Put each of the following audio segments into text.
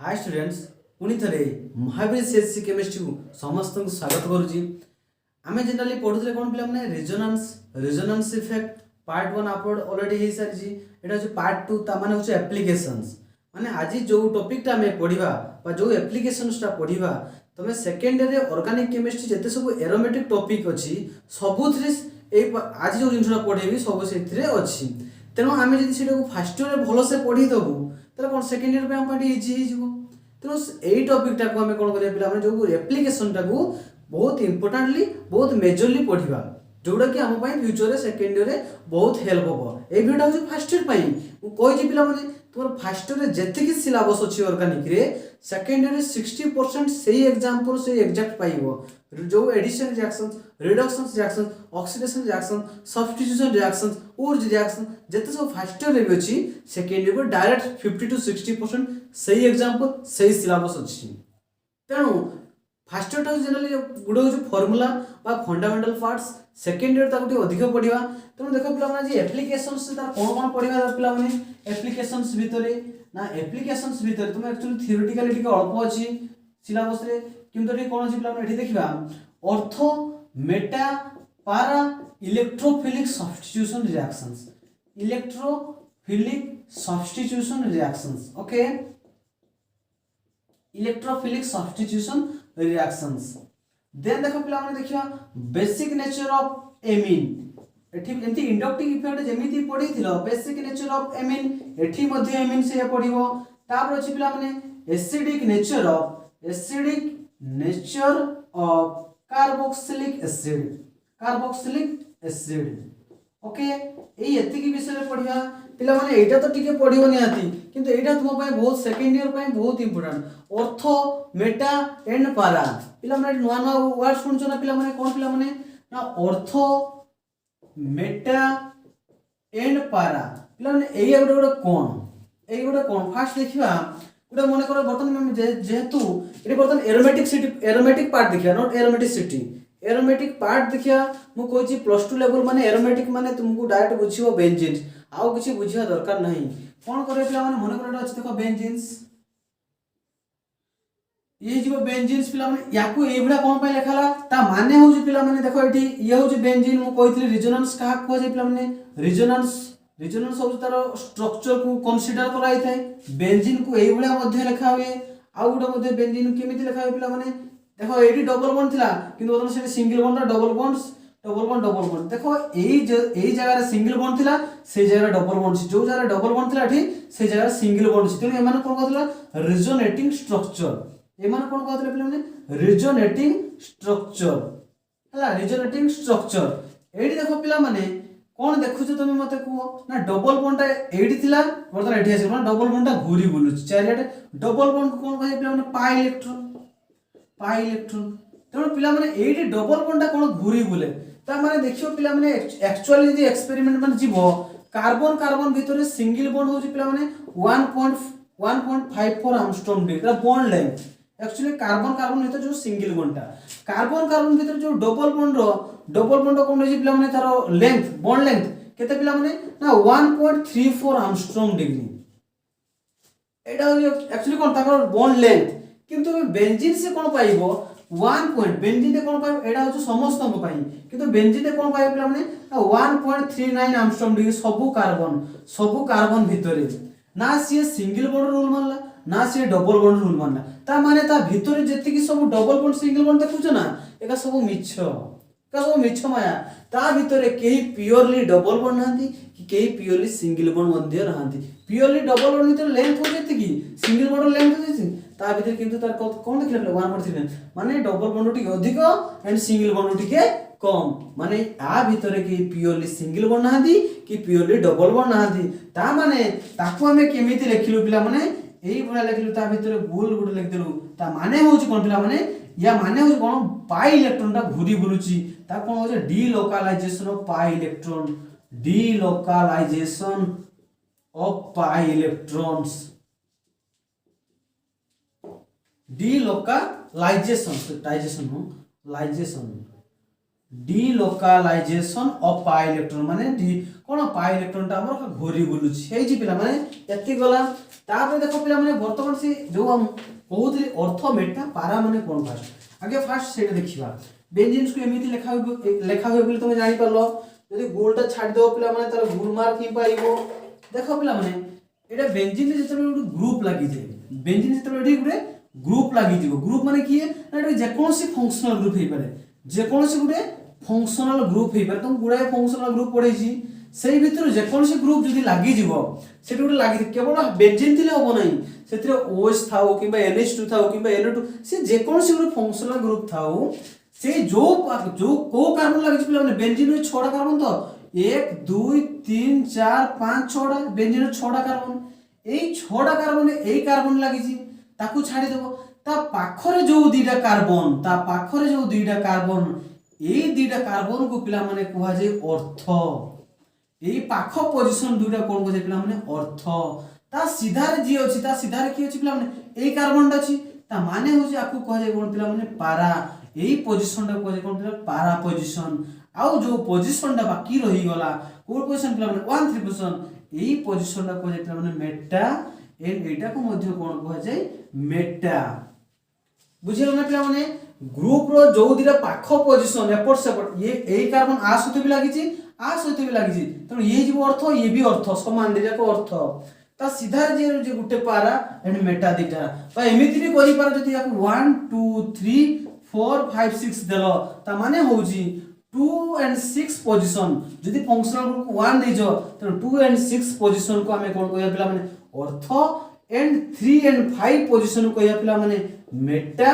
Hi students पुणी थे Mahavir CSC chemistry को समस्त को स्वागत करुच्ची। आम जनरली पढ़ुले कौन पे resonance effect part 1 upload already हो सारी। यहाँ हूँ पार्ट 2 ताने हूँ एप्लिकेशंस माने आज जो टॉपिकटा आम पढ़ा जो एप्लिकेशंसटा पढ़ा तुम सेकेंड ईयर ऑर्गेनिक केमिस्ट्री जिते सब एरोमेटिक टॉपिक अच्छी सबुथे आज जो जिनसा पढ़ेबी सब से अच्छी। तेणु आम जब फास्ट ईयर भलसे पढ़ीदेबू तो कौन सेकेंड ईयर पे इजी हो। तेणु यही टॉपिकटा को आम कौन करा पे जो एप्लिकेशनटा को बहुत इंपोर्टेंटली बहुत मेजरली पढ़ा जोटा कि आम फ्यूचर सेकेंड ईयर बहुत हेल्प हम। ये भिडियो हूँ फास्ट ईयर कही पे तुम फास्ट ईयर जितकी सिलेबस अच्छी ऑर्गेनिक सेकेंड ईयर 60% से एग्जांपल से एग्जैक्ट पाइबो जो addition reaction reduction reaction oxidation reaction substitution reaction और रिएक्शन जिते सब फास्ट ईयर भी अच्छी सेकेंड ईयर डायरेक्ट 50 to 60% से एग्जांपल से सिलेबस अच्छी। तेणु फास्ट ईयर जनरली गोटे हूँ formula fundamental parts second year तक अधिक पढ़ा। तेणु देख पे एप्लिकेशंस कौन कौन पढ़ा पे एप्लिकेशंस भितर ना एप्लिकेशंस भितर तुम एक्चुअली थियोरेटिकली अल्प अच्छी सिलेबस रे किंतु कौन अच्छी पे देखा ortho meta para electrophilic substitution reactions electrophilic substitution reactions okay electrophilic substitution reactions. Then देखो पे देखा बेसिक नेचर ऑफ एमीन एठी इंडक्टिव इफेक्ट जेमिति पढ़ी बेसिक नेचर ऑफ एमीन एठी मध्ये एमीन से पढ़िबो। तापर अछि पिला माने acidic nature of carboxylic acid okay एई एतिकी विषय पढ़िया पिला माने एटा तो टिके पढ़िबो निहाती किंतु एटा तुम पय बहुत सेकेंड ईयर पय बहुत इंपोर्टेंट ऑर्थो मेटा एंड पारा पिला माने नुवा नुवा वर्ड सुनछो ना पिला माने कोन पिला माने ना ऑर्थो मेटा एंड पारा पिला माने एई गोटे कोन फास्ट देखिबा गोटे मन कर बर्तन जेहेतु ये बर्तन एरोमेटिक पार्ट देखिया नॉट एरोमेटिक पार्ट देखिया मु कहछि प्लस 2 लेवल माने एरोमेटिक माने तुमको डायरेक्ट बुझिबो बेंजीन आउ किछि बुझिया दरकार नहीं। कोन करे पिला माने मन कर अछि देखो बेंजीन्स ये जो बेंजीन्स पिला माने याकू ए भडा कोन पय लेखाला ता माने होउ पिला माने देखो एठी ये होउ बेंजीन मु कहितली रिजोनेंस का को जे पिला माने रिजोनेंस होउ तार स्ट्रक्चर को कंसीडर कराई थाए बेंजीन को ए भडा मध्ये लेखा हुए आउ गोटे मध्ये बेंजीन केमिति लेखा हुए पिला माने देखो एठी डबल बॉन्ड थिला किंतु बदन से सिंगल बॉन्ड डबल बॉन्ड देखो एई जगह रे सिंगल बॉन्ड थिला से जगह डबल बॉन्ड जो जगह डबल बॉन्ड थिला एठी से जगह सिंगल बॉन्ड तेनु एमान कोन कहतला रिजोनेटिंग स्ट्रक्चर एमान कोन कहतले पिला माने रिजोनेटिंग स्ट्रक्चर एठी देखो पिला माने कोन देखुछ तुम मते को ना डबल बॉन्ड एठी थिला बर्तन एठी आसी ना डबल बॉन्ड घूरी बुलुछ चारियाटे डबल बॉन्ड कोन कहे पिला माने पाई इलेक्ट्रॉन तेणु पिला माने एठी डबल बॉन्ड कोन घूरी बुले ता माने देखियो पिला माने एक्चुअली जे एक्सपेरिमेंट माने जीवो कार्बन भितर सिंगल बॉन्ड होची पिला माने 1.54 angstrom D bond length actually carbon भितर जो सिंगल बॉन्डटा कार्बन भितर जो डबल बॉन्ड कोन होची पिला माने तारो लेंथ बॉन्ड लेंथ केते पिला माने ना 1.34 एंगस्ट्रॉम डिग्री एटा एक्चुअली कोन ताकर बॉन्ड लेंथ किंतु बेंजीन से कोन पाइबो 1 पॉइंट बेंजीन कोन पाइबो एटा हो समस्त को पाई किंतु बेंजीन कोन पाइबो पिला माने 1.39 एंगस्ट्रॉम डिग्री सब कार्बन भितरे ना सी सिंगल बॉन्ड रूल मानला ना सी डबल बॉन्ड रूल मानला ता माने ता भितरे जेतिकी सब डबल बॉन्ड सिंगल बॉन्ड देखुछ ना एका सब मिछ माया ता भितरे केही प्योरली डबल बॉन्ड नांती कि केही प्योरली सिंगल बॉन्ड मध्य नांती प्योरली डबल बॉन्ड भितर लेंथ हो जेतिकी सिंगल बॉन्ड लेंथ हो जेतिकी ता भितर किंतु तार कोन देखिला 1.39 माने डबल बॉन्ड टिके अधिक एंड सिंगल बॉन्ड टिके कम माने आ भितर के प्योरली सिंगल बॉन्ड नांती कि प्योरली डबल बॉन्ड नांती ता माने ताकू हमें केमिति लेखिलु पिला माने एई भला लेखिलु ता भितर गोल गुड लेख देलु ता माने होची कोन पिला माने या माने होची कोन पाई इलेक्ट्रॉन ता घुरी बुलुची ता कोन होचे delocalization of pi electron delocalization of pi electrons delocalization of pi electron माने डी कोन पाई इलेक्ट्रॉन ता हमर घोरी बुलुछ हे जी पिला माने एति गला तापर देखो पिला माने वर्तमान से जो हम कहउथि अर्थ मेटा पारा माने कोन फास्ट आगे फास्ट सेटा देखिबा बेंजीन को एमिति लेखा होय बोली तुम जानि परलो यदि गोलटा छाडी दो पिला माने तार गुण मार्क ही पाइबो देखो पिला माने एटा बेंजीन जेते गुटे ग्रुप लागि जे बेंजीन जेते एठी गुटे ग्रुप लागि जीवो ग्रुप माने की ना एटा जे कोनसी फंक्शनल ग्रुप हे पारे जे कोनसी गुटे फंक्शनल ग्रुप हे पारे तुम गुडाय फंक्शनल ग्रुप पढै छी सेही भितर जे कोनसी ग्रुप जदी लागि जीवो सेठी गुटे लागि केवल बेंजीन थिले होबो नै सेथिरे OH थाओ किबा NH2 थाओ किबा NO2 से जे कोनसी गुटे फंक्शनल ग्रुप थाओ से जो को कार्बन लागि पिला माने बेंजीन रे 6टा कार्बन तो 1 2 3 4 5 6टा बेंजीन रे 6टा कार्बन एई 6टा कार्बन एई कार्बन लागि जी ताकू छाडी देबो ता पाखरे जो दुईटा कार्बन ता पाखरे जो दुईटा कार्बन एई दुईटा कार्बन को पिला माने कुहा जे अर्थ एई पाख पोजीशन दुईटा कोन को जे पिला माने अर्थ ता सीधारे जी अछि ता सीधारे की अछि पिला माने एई कार्बन अछि ता माने होछि आकू कह जे कोन पिला माने पारा एई पोजीशन टा कह जे कोन पिला पारा पोजीशन आउ जो पोजीशन टा बाकी रही गला कोन पोजीशन पिला माने 1 3 पोजीशन एई पोजीशन टा कह जे पिला माने मेटा एंड एटा को मध्य कोन कह जे मेटा बुझिलो ना पिला माने ग्रुप रो जो दिरा पाख पोजीशन एपट सेपट ये एई कार्बन आ सहित भी लागि छि आ सहित भी लागि छि त ये जीव अर्थ ये भी अर्थ समान दिरा को अर्थ ता सीधा जे गुटे पारा एंड मेटा दिटा बा एमिति रे करि पार जति याको 1 2 3 4 5 6 देलो ता माने होउजी 2 एंड 6 पोजीशन जदि फंक्शनल ग्रुप 1 देजो त 2 एंड 6 पोजीशन को हमें कोन कहया पिला माने अर्थ एंड 3 एंड 5 पोजीशन को कहया पिला माने मेटा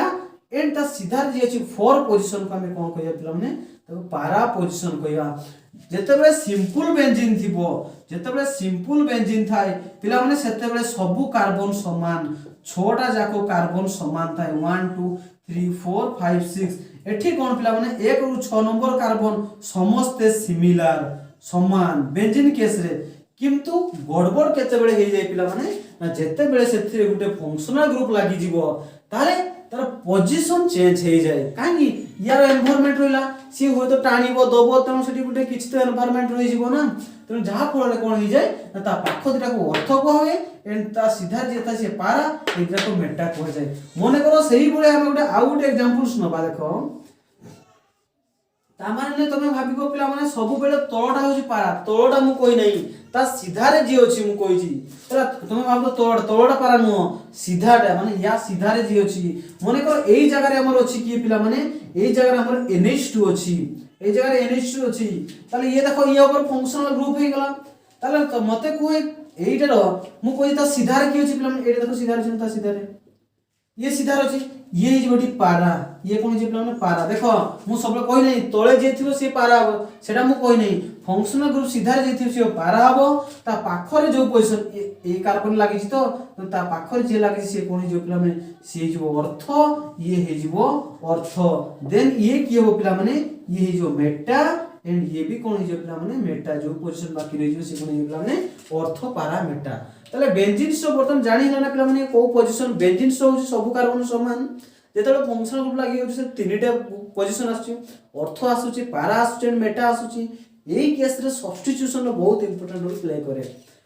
एंड ता सीधा जे अछि 4 पोजीशन को हमें कोन कहया पिला माने ताको पारा पोजीशन कहया जेतेबे सिंपल बेंजीन थिबो जेतेबे सिंपल बेंजीन थाय पिला माने सेतेबे सबु कार्बन समान 6टा जाको कार्बन समान थाय 1 2 3 4 5 6 एठी कोन पिला माने 1 रु 6 नंबर कार्बन समस्त सिमिलर समान बेंजीन केस रे किंतु गड़बड़ केतेबेले हे जाय पिला माने ना जेतेबेले सेथिरे गुटे फंक्शनल ग्रुप लागि जीवो तारे तार पोजीशन चेंज हे जाय कानी यार एनवायरनमेंट रहिला सी हो तो टाणीबो दबो तनो सेठी गुटे किछ तो एनवायरनमेंट रहि जीवो ना तनो जहा फळ कोन हे जाय ना ता पाखो दिटा को अर्थ को होवे एंड ता सीधा जेता से पारा एटा को मेटा को जाय मने करो सही बोले हम गुटे आ गुटे एग्जांपल सुनबा देखो ता माने तमे भाबिको पिला माने सब बेले तळटा होची पारा तळटा मु कोइ नै ता सीधा रे जे अछि मु कोइ छी तरा तमे भाबो तळटा पारा नो सीधाटा माने या सीधा रे जे अछि मने करो एई जगह रे हमर अछि की पिला माने एई जगह रे हमर NH2 अछि एई जगह रे NH2 अछि ताले ये देखो ये ऊपर फंक्शनल ग्रुप हे गला ताले तो मते कोइ एईटा रो मु कोइ ता सीधा रे की अछि पिला माने एटा देखो सीधा रे ता सीधा रे ये सीधा रे अछि ये इज बडी पारा ये कोन जे पिला माने पारा देखो मु सबले कहि नै तळे जे थिबो से पारा हो सेटा मु कहि नै फंक्शनल ग्रुप सीधा रे जे थिबो से पारा हो ता पाखरे जो पोजीशन ए कार्बन लागि छि तो ता पाखरे जे लागि से कोन जे पिला माने से जो अर्थ ये हे जीवो अर्थ देन ये की हो पिला माने ये हे जो मेटा एंड ये भी कोन जे पिला माने मेटा जो पोजीशन बाकी रहि जो से कोन जे पिला माने अर्थ पारा मेटा तले बेंजीन सो बर्तन जानि ना पिला माने को पोजीशन बेंजीन सो हो सब कार्बन समान जेतले फंक्शनल ग्रुप लागि हो से तीनटा पोजीशन आछी अर्थ आसुची पारा आसुची मेटा आसुची एई केस रे सब्स्टिट्यूशन बहुत इंपोर्टेंट रोल प्ले करे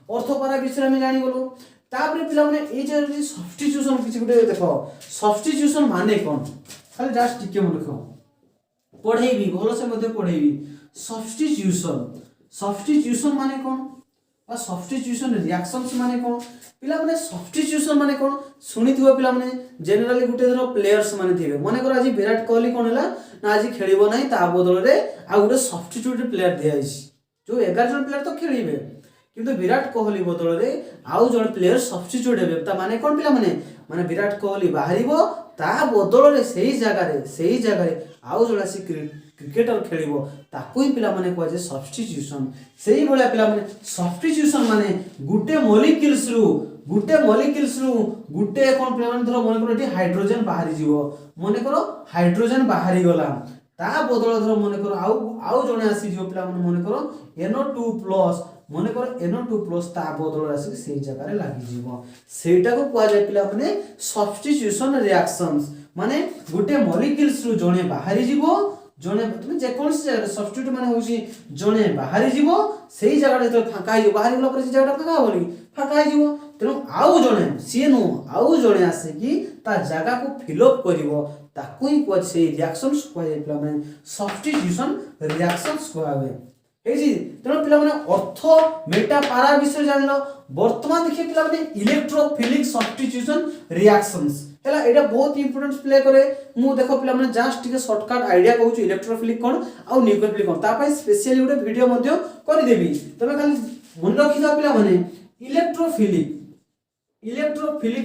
अर्थ पारा विषय में जानि गलो तापरे पिला माने ए जे सब्स्टिट्यूशन किछि गुटे देखो सब्स्टिट्यूशन माने कोन खाली जस्ट टिके मन रखो पढेबी भलो से मध्ये पढेबी सब्स्टिट्यूशन माने कोन आ सब्स्टिट्यूशन रिएक्शंस माने कोन पिला माने सब्स्टिट्यूशन माने कोन सुनिथिबो पिला माने जनरली गुटे धरो प्लेयर्स माने थिबे माने कर आज विराट कोहली कोन हला ना आज खेलिबो नै ता बदल रे आ गुटे सब्स्टिट्यूट प्लेयर दियाइछि जो 11 जन प्लेयर तो खेलिबे किंतु विराट कोहली बदल रे आउ जन प्लेयर सब्स्टिट्यूट हेबे ता माने कोन पिला माने विराट कोहली बाहरिबो ता बदल रे सेही जगह रे आउ जण आसी क्रिकेटर खेलिबो ताकू ही पिला माने को जे सब्स्टिट्यूशन सेही बोले पिला माने सब्स्टिट्यूशन माने गुटे मॉलिक्यूल्स रु गुटे कोन पिला माने धरो मन करो हाइड्रोजन बाहरी जीवो मन करो हाइड्रोजन बाहरी गला ता बदल धरो मन करो आउ जणे आसी जीवो पिला माने मन करो NO2+ मन करो NO2+ ता बदल आसी सेही जगह रे लागि जीवो सेटा को कुआ जाय पिला माने सब्स्टिट्यूशन रिएक्शंस माने गुटे मॉलिक्यूल्स रु जणे बाहरी जीवो जणे तुम जे कोन से सब्स्टिट्यूट माने होसी जणे बाहरी जीवो सेही जगह रे तो फाका हियो बाहरी गला पर से जगह फाका होली फाका हियो तेणु आउ जणे सी नु आउ जणे आसे कि ता जगह को फिलअप करिवो ताकू ही कुआ से रिएक्शंस कुआ जाय पिला माने सब्स्टिट्यूशन रिएक्शंस कुआ हुए हेजी। तेणु पिला माने अर्थ मेटा पारा विषय जानलो वर्तमान देखिए पिला माने इलेक्ट्रोफिलिक सब्स्टिट्यूशन रिएक्शंस हैला एटा बहुत इंपोर्टेंट प्ले करे। मु देखो पिला माने जस्ट टिके शॉर्टकट आईडिया कहू छु इलेक्ट्रोफिलिक कोन आ न्यूक्लियोफिलिक कोन ता पई स्पेशली उडे वीडियो मध्ये करि देबी तमे खाली मन रखिदा पिला माने इलेक्ट्रोफिलिक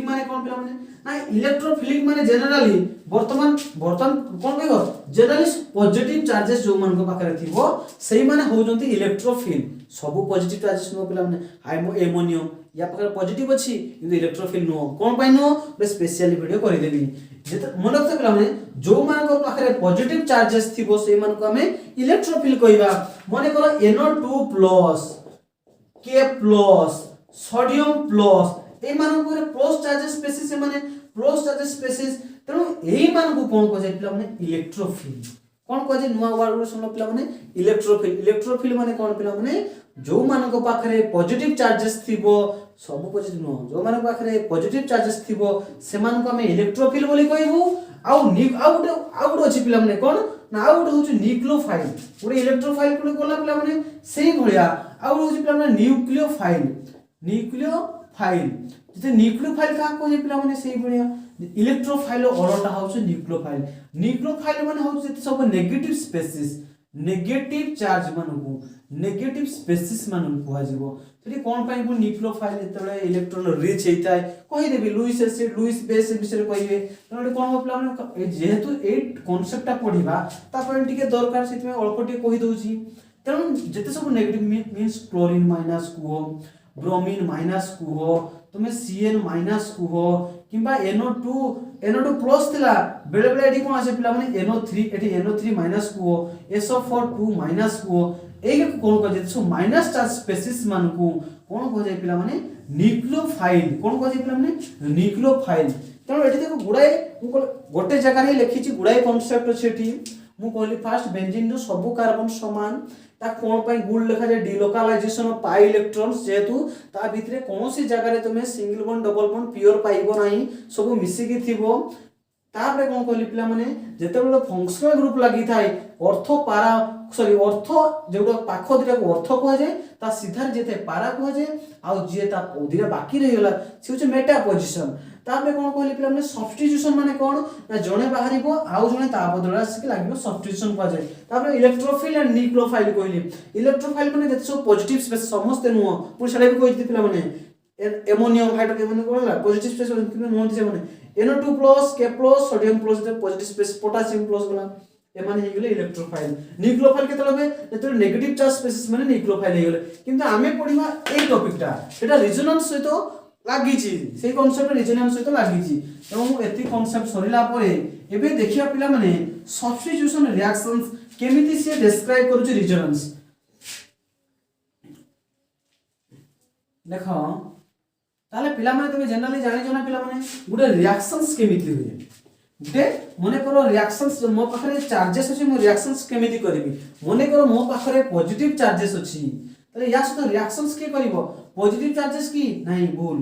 माने कोन पिला माने ना इलेक्ट्रोफिलिक माने जनरली वर्तमान कोन कहबो जनरली पॉजिटिव चार्जेस जो मन को पाखरे थिबो सेही माने हो जंती इलेक्ट्रोफिल सब पॉजिटिव चार्जेस नो पिला माने एमोनियम या पाखरे पॉजिटिव अछि किंतु इलेक्ट्रोफिल नो कोन पाइ नो बे स्पेशली वीडियो करि देबी जेत मन रखते पिला माने जो मन को पाखरे पॉजिटिव चार्जेस थिबो सेही मन को हमें इलेक्ट्रोफिल कहबा। माने करो NO2+ K+ सोडियम+ ए मान को प्लस चार्जेस स्पेसिस माने प्लस चार्जेस स्पेसिस तेणु एही मान को कोन को जाय पिला माने इलेक्ट्रोफिल कोन को जाय नुवा वर्ड सुनो पिला माने इलेक्ट्रोफिल माने कोन पिला माने जो मान को पाखरे पॉजिटिव चार्जेस थिबो सब पॉजिटिव नो जो मान को पाखरे पॉजिटिव चार्जेस थिबो से मान को हमें इलेक्ट्रोफिल बोली कहबो आउट अछि पिला माने कोन ना आउट होछु न्यूक्लियोफाइल पूरे इलेक्ट्रोफाइल को कोला पिला माने सेही भलिया आउट होछु पिला माने न्यूक्लियोफाइल जते न्यूक्लियोफाइल का को जे पिला माने सेही भलिया इलेक्ट्रोफाइल अरटा होछु न्यूक्लियोफाइल माने होछु जते सब नेगेटिव स्पेसिस नेगेटिव चार्ज मानकू नेगेटिव स्पेसिस मानकू कुआ जीवो तरी कोन पई बु न्यूक्लियोफाइल जते इलेक्ट्रॉन रिच हेताय कहि देबी लुईस एसिड लुईस बेस विषय कहिबे तने कोन हो पिला माने जेहेतु ए कांसेप्टटा पढिबा ता पर टिके दरकार सेति अल्प टिके कहि दउची तेणु जते सब नेगेटिव मींस क्लोरीन माइनस को ब्रोमीन माइनस को तुमे Cl माइनस को किंबा NO2+ थिला बेले बेले एठी कोन आसे पिला माने NO3 एठी NO3 माइनस को SO4 माइनस को एके कोन को जेते सो माइनस चार्ज स्पेसिस मान को कोन को जाय पिला माने न्यूक्लियोफाइल कोन को जाय पिला माने न्यूक्लियोफाइल। तेणु एठी देखो गुडाई गोटे जगह रे लिखिची गुडाई कांसेप्ट अछि एठी मु कहली फास्ट बेंजीन जो सब कार्बन समान ता कोन पई गुड लिखा जाय डिलोकलाइजेशन ऑफ पाई इलेक्ट्रॉन्स जेतु ता भितरे कोनोसी जगह रे तुमे single bond double bond pure पाइबो नाही सब मिसी की थिबो तापरे कोन कहली पिला माने जेते बेले फंक्शनल ग्रुप लागि थाई अर्थ जेउडा पाखो दिरा को अर्थ को जाय ता सीधा जेते पारा को जाय आ जे ता दिरा बाकी रहि गेला से होचे मेटा पोजीशन तापरे कोन कहली पिला माने सब्स्टिट्यूशन माने कोन ना जणे बाहरिबो आ जणे ता बदला से लागिबो सब्स्टिट्यूशन को जाय तापरे इलेक्ट्रोफिल एंड न्यूक्लियोफाइल कहली इलेक्ट्रोफाइल माने जेते सब पॉजिटिव स्पेस समस्त नुओ पुर छले भी कहि पिला माने एमोनियम हाइड्रोजन माने कोला पॉजिटिव स्पेस किने नुओ दिसे माने NO2+ K+ सोडियम+ जे पॉजिटिव स्पेस पोटेशियम+ गला ए माने हे गेले इलेक्ट्रोफाइल। न्यूक्लियोफाइल केतले बे जेते नेगेटिव चार्ज स्पेसिस माने न्यूक्लियोफाइल हे गेले किंतु आमे पढिबा ए टॉपिकटा सेटा रेजोनेंस सहित लागिची सेही कांसेप्ट रेजोनेंस सहित लागिची त एति कांसेप्ट सरिला परे एबे देखिया पिला माने सब्स्टिट्यूशन रिएक्शंस केमिति से डिस्क्राइब करूची रेजोनेंस देखो ताले पिला माने तुमे जनरली जानि जना पिला माने गुडे रिएक्शंस केमिति होय गुडे मने करो रिएक्शंस मो पाखरे चार्जेस अछि मो रिएक्शंस केमिति करबी मने करो मो पाखरे पॉजिटिव चार्जेस अछि तले या सहित रिएक्शंस के करिवो पॉजिटिव चार्जेस की नहीं भूल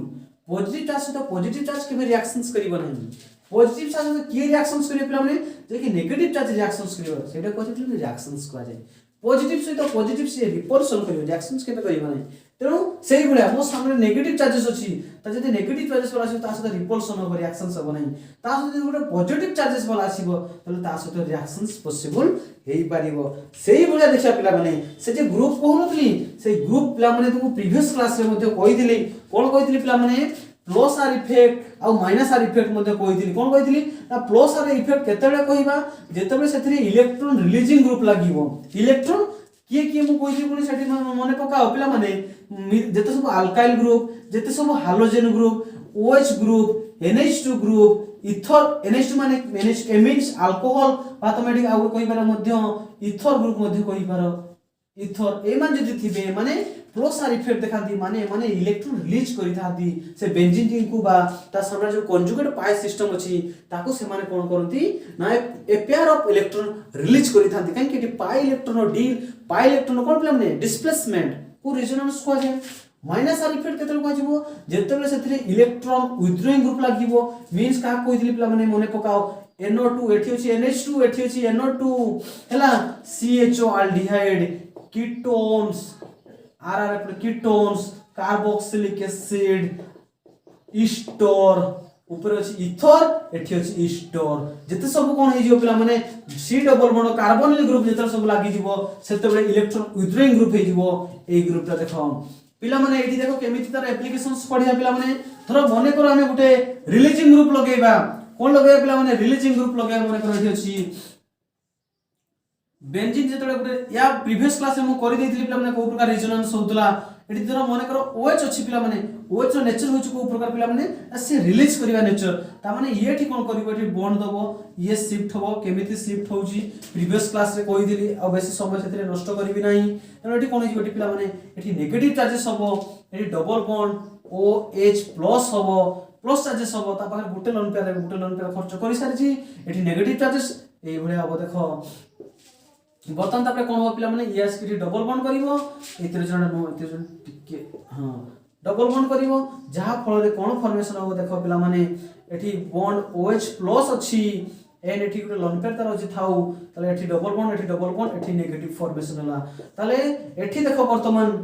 पॉजिटिव चार्ज तो पॉजिटिव चार्ज के रिएक्शंस करिवो नहीं पॉजिटिव चार्ज तो की रिएक्शंस करिवो पिला माने जे कि नेगेटिव चार्ज रिएक्शंस करिवो सेटा पॉजिटिव रिएक्शंस को जाय पॉजिटिव सहित पॉजिटिव से रिपल्सन करिवो रिएक्शंस के करिवो नहीं तेणु सेही भलिया मो सामने नेगेटिव चार्जेस अछि त जदि नेगेटिव चार्जेस वाला आसी ता सहित रिपल्सन हो रिएक्शंस हो नहीं ता सहित गोटे पॉजिटिव चार्जेस वाला आसीबो तले ता सहित रिएक्शंस पॉसिबल हेई पारिबो सेही भलिया देखिया पिला माने से जे ग्रुप कहनथली से ग्रुप पिला माने तुमको प्रीवियस क्लास रे मध्ये कहिदिली कोन कहिदिली पिला माने plus are effect uh minus R effect मध्ये कहिदिली कोन कहिदिली ना प्लस आर इफेक्ट केतेबेले कहिबा जेतेबेले सेथि इलेक्ट्रॉन रिलीजिंग ग्रुप लागिवो इलेक्ट्रॉन किए मु कहिदिली पुनी सेठी मने पकाओ पिला माने जेते सब अल्काइल ग्रुप जेते सब halogen group OH group NH2 group ether NH2 माने एमिन्स अल्कोहल पाथोमेटिक आउ कहि पार मध्य इथर ग्रुप मध्य कहि पार इथर ए मान जदि थिबे माने प्लस आर इफेक्ट देखाती माने इलेक्ट्रॉन रिलीज करि थाती से बेंजीन रिंग को बा ता सामने जो कंजुगेट पाई सिस्टम अछि ताको से माने कोन करंती ना a pair of electron release करि थाती काहे कि पाई इलेक्ट्रॉन डी पाई इलेक्ट्रॉन कोन प्ले माने डिस्प्लेसमेंट को रेजोनेंस को जाय माइनस आर इफेक्ट केते को आजिवो जेतेबेले सेथिरे इलेक्ट्रॉन विथड्रॉइंग ग्रुप लागिवो मींस का कोइथिली पिला माने मने पकाओ NO2 एठी अछि NH2 एठी अछि NO2 हैला CHO aldehyde ketones RR ketones carboxylic acid Easter ऊपर अछि इथर एठी अछि ईस्टर जेते सब कोन हे जियो पिला माने C double bond carbonyl group जेते सब लागि जिवो सेतेबेले इलेक्ट्रॉन विथड्रॉइंग ग्रुप हे जिवो ए ग्रुपटा देखो पिला माने एठी देखो केमिति तार एप्लीकेशंस पढिया पिला माने थरो मने करो हमें गुटे रिलीजिंग ग्रुप लगेबा कोन लगेबा पिला माने रिलीजिंग ग्रुप लगेबा मने करो एठी अछि बेंजीन जेतले गुटे या प्रीवियस क्लास में मु करि देथिली पिला माने को प्रकार रेजोनेंस होतला एठी धरो मने करो OH अछि पिला माने OH रो नेचर होछ को प्रकार पिला माने से रिलीज करिवा नेचर ता माने ये एठी कोन करिवो एठी बॉन्ड दबो ये शिफ्ट हबो केमिति शिफ्ट होउची प्रीवियस क्लास रे कहि दिली आ बेसी समय सेतरे नष्ट करबी नाही एनो एठी कोन हिजो एठी पिला माने एठी नेगेटिव चार्जेस हबो एठी डबल बॉन्ड OH प्लस हबो प्लस चार्जेस हबो ता पाखर गुटे लोन पेयर खर्च करि सारिची एठी नेगेटिव चार्जेस ए भले हबो देखो बर्तन तापरे कोन हो पिला माने यस की डबल बॉन्ड करिवो एतिर जण नो एतिर जण टिके हां डबल बॉन्ड करिवो जहा फल रे कोन फॉर्मेशन हो देखो पिला माने एठी बॉन्ड OH प्लस अछि एन एठी गुटे लोन पेयर तार अछि थाउ तले एठी डबल बॉन्ड एठी नेगेटिव फॉर्मेशन हला तले एठी देखो वर्तमान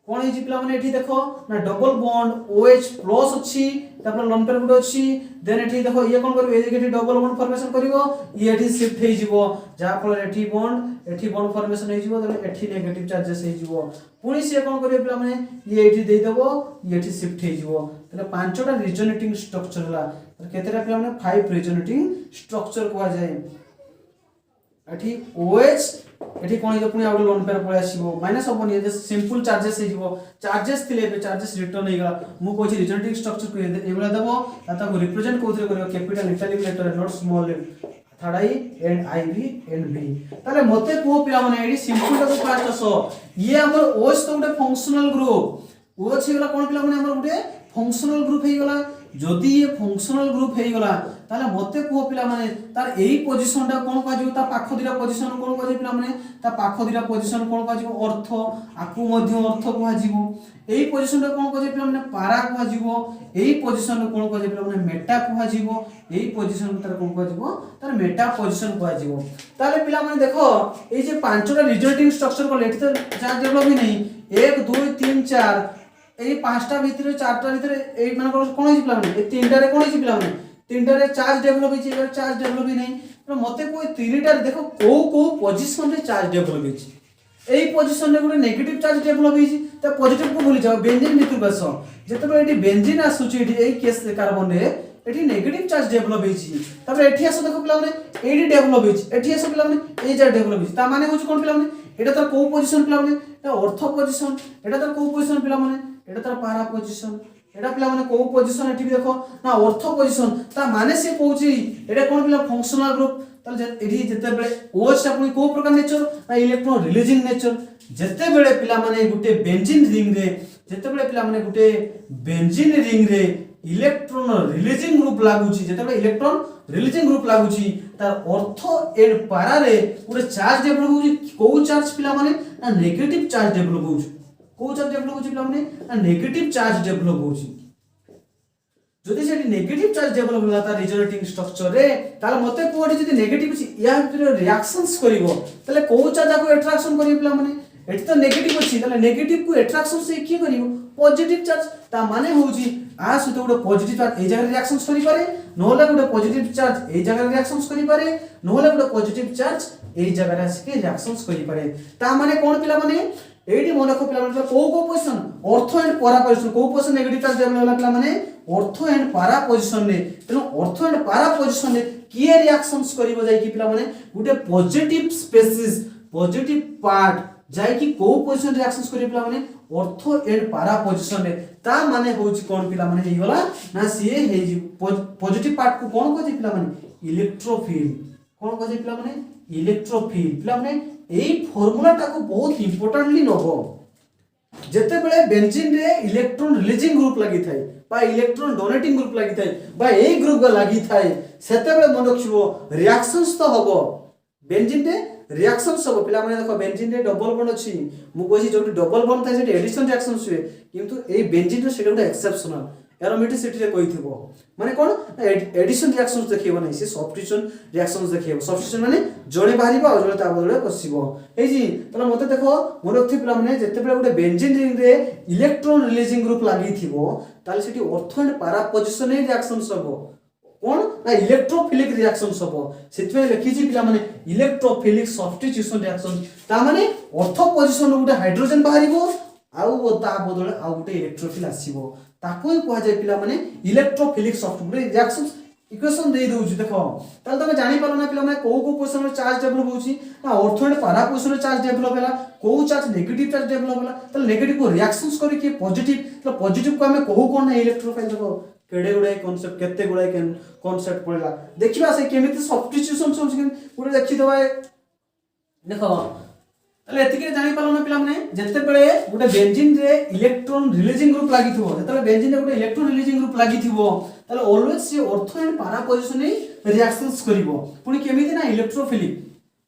कोन हे पिला माने एठी देखो ना डबल बॉन्ड OH प्लस अछि तापर लोन पेयर गुटे अछि देन एठी देखो ये कोन करिवो एठी डबल बॉन्ड फॉर्मेशन करिवो ये एठी शिफ्ट हे जिवो जहा फल एठी बॉन्ड फॉर्मेशन हे जिवो तले एठी नेगेटिव चार्जेस हे जिवो पुनी से कोन करिवो पिला माने ये एठी देई देबो ये एठी शिफ्ट हे जिवो तले पांचटा रिजोनेटिंग स्ट्रक्चर हला केतेटा पिला माने 5 रिजोनेटिंग स्ट्रक्चर कोआ जाय एठी OH एठी कोन हे पुनी आउट लोन पेयर पळे आसीबो माइनस होबो नि जे सिंपल चार्जेस हे जिवो चार्जेस थिले बे चार्जेस रिटर्न हे गला मु कोछि रिजोनेटिंग स्ट्रक्चर को एबला देबो ता को रिप्रेजेंट कोथरे करियो capital italic letter not small third I and IV and B ताले मते को पिला माने एडी सिंपल टाको पार्ट सो ये हमर OH तो गुटे फंक्शनल ग्रुप OH हे गला कोन पिला माने हमर गुटे फंक्शनल ग्रुप हे गला जदि ये फंक्शनल ग्रुप हे गला ताले मते को पिला माने तार एई पोजीशन ता कोन काजियो ता पाखो दिरा पोजीशन कोन काजि पिला माने ता पाखो दिरा पोजीशन कोन काजियो अर्थ आकु मध्य अर्थ को हाजिबो एई पोजीशन ता कोन काजि पिला माने पारा को हाजिबो एई पोजीशन कोन काजि पिला माने मेटा को हाजिबो एई पोजीशन तार कोन काजिबो तार मेटा पोजीशन को हाजिबो ताले पिला माने देखो एई जे पांचटा रिजल्टिंग स्ट्रक्चर को लेट तो चार्ज डेवलप ही नहीं 1 2 3 4 एई पांचटा भितरे चारटा भितरे एई माने कोन हे पिला माने ए तीनटा रे कोन हे पिला माने तीनटा रे चार्ज डेवलप हे छै चार्ज डेवलप ही नहीं तो मते कोई तीनटा देखो को पोजीशन रे चार्ज डेवलप हे छै एई पोजीशन रे गुटे नेगेटिव चार्ज डेवलप हे छै त पॉजिटिव को भूली जाओ बेंजीन भितर बस जेतबे एटी बेंजीन आसु छै एटी एई केस कार्बन रे एटी नेगेटिव चार्ज डेवलप हे छै तबे एठी आसो देखो पिला माने एडी डेवलप हे छै एठी आसो पिला माने ए चार्ज डेवलप हे छै ता माने होछ कोन पिला माने एटा त को पोजीशन पिला माने एटा ऑर्थो पोजीशन एटा त को पोजीशन पिला माने एटा त पारा पोजीशन एटा पिला माने को पोजीशन एठी देखो ना ऑर्थो पोजीशन ता माने से कहूची एटा कोन पिला फंक्शनल ग्रुप ताले एठी जते बेले OH ता पुनी को प्रकार नेचर ना इलेक्ट्रॉन रिलीजिंग नेचर जते बेले पिला माने गुटे बेंजीन रिंग रे जते बेले पिला माने गुटे बेंजीन रिंग रे इलेक्ट्रॉन रिलीजिंग ग्रुप लागुची जते बेले इलेक्ट्रॉन रिलीजिंग ग्रुप लागुची तार ऑर्थो एंड पारा रे गुटे चार्ज डेवलप होची को चार्ज पिला माने ना नेगेटिव चार्ज डेवलप होची को चार्ज डेवलप होची पिला माने ना नेगेटिव चार्ज डेवलप होची जदि सेठी नेगेटिव चार्ज डेवलप होला ता रिजोनेटिंग स्ट्रक्चर रे ताले मते कोडी जदि नेगेटिव छी या भितर रिएक्शंस करिवो ताले को चार्ज को अट्रैक्शन करिवो पिला माने एठी तो नेगेटिव अछि ताले नेगेटिव को अट्रैक्शन से की करिवो पॉजिटिव चार्ज ता माने होउची आ सुते गुटे पॉजिटिव चार्ज ए जगह रिएक्शंस करि पारे नोले गुटे पॉजिटिव चार्ज ए जगह रिएक्शंस करि पारे नोले गुटे पॉजिटिव चार्ज ए जगह आसी रिएक्शंस करि पारे ता माने कोन पिला माने एडी मन रखो पिला माने को पोजीशन ऑर्थो एंड पारा पोजीशन को पोजीशन नेगेटिव चार्ज डेवलप होला पिला माने ऑर्थो एंड पारा पोजीशन रे तेनो ऑर्थो एंड पारा पोजीशन रे किए रिएक्शंस करिवो जाय कि पिला माने गुटे पॉजिटिव स्पेसिस पॉजिटिव पार्ट जाय कि को पोजीशन रिएक्शंस करिवो पिला माने ऑर्थो एंड पारा पोजीशन रे ता माने होची कोन पिला माने हेई गला ना सीए हेई पॉजिटिव पार्ट को कोन कहै पिला माने इलेक्ट्रोफिल कोन कहै पिला माने इलेक्ट्रोफिल पिला माने एई फार्मूला टा को बहुत इंपोर्टेंटली नबो जेते बेले बेंजीन रे इलेक्ट्रॉन रिलीजिंग ग्रुप लागि थाई बा इलेक्ट्रॉन डोनेटिंग ग्रुप लागि थाई बा एई ग्रुप गा लागि थाई सेते बेले मन रखिबो रिएक्शंस तो हबो बेंजीन रे रिएक्शंस सब पिला माने देखो बेंजीन रे डबल बॉन्ड अछि मु कहछि जोटी डबल बॉन्ड थाय सेठी एडिशन रिएक्शंस हुए किंतु ए बेंजीन रे सेटा गोटे एक्सेप्शनल एरोमेटिसिटी रे कहिथिबो माने कोन एडिशन रिएक्शंस देखिबो नै से सब्स्टिट्यूशन रिएक्शंस देखिबो सब्स्टिट्यूशन माने जोड़े बाहरिबो आ जोड़े ता बदले पसिबो ए जी तला मते देखो मोर रखथि पिला माने जते बेला गोटे बेंजीन रिंग रे इलेक्ट्रॉन रिलीजिंग ग्रुप लागि थिबो ताले सेठी ortho and para position reactions हबो कौन ना इलेक्ट्रोफिलिक रिएक्शन सब सेतमे लिखि छी पिला माने इलेक्ट्रोफिलिक सब्स्टिट्यूशन रिएक्शन ता माने ऑर्थो पोजीशन गोटे हाइड्रोजन बाहरिबो आउ ता बदले आउ गोटे इलेक्ट्रोफिल आसीबो ताको ही कहा जाय पिला माने इलेक्ट्रोफिलिक सब्स्टिट्यूशन रिएक्शन इक्वेशन दे दोउ देखो ताल तमे जानि पारो ना पिला माने को पोजीशन रे चार्ज डेवलप होउची ना ऑर्थो एंड पैरा पोजीशन रे चार्ज डेवलप होला को चार्ज नेगेटिव चार्ज डेवलप होला त नेगेटिव को रिएक्शंस करी के पॉजिटिव तो पॉजिटिव को हमें कहू कोन इलेक्ट्रोफाइल देखो केडे गुडे कांसेप्ट केते गुडे कांसेप्ट पड़ला देखिबा से केमिति सब्स्टिट्यूशन सब गुडे देखि दबा देखो तले एतिके जानि पालो ना पिला माने जते बेले गुटे बेंजीन रे इलेक्ट्रॉन रिलीजिंग ग्रुप लागि थिबो जते बेंजीन रे गुटे इलेक्ट्रॉन रिलीजिंग ग्रुप लागि थिबो तले ऑलवेज से ortho and para position reactions करिवो पुनी केमिति ना इलेक्ट्रोफिलिक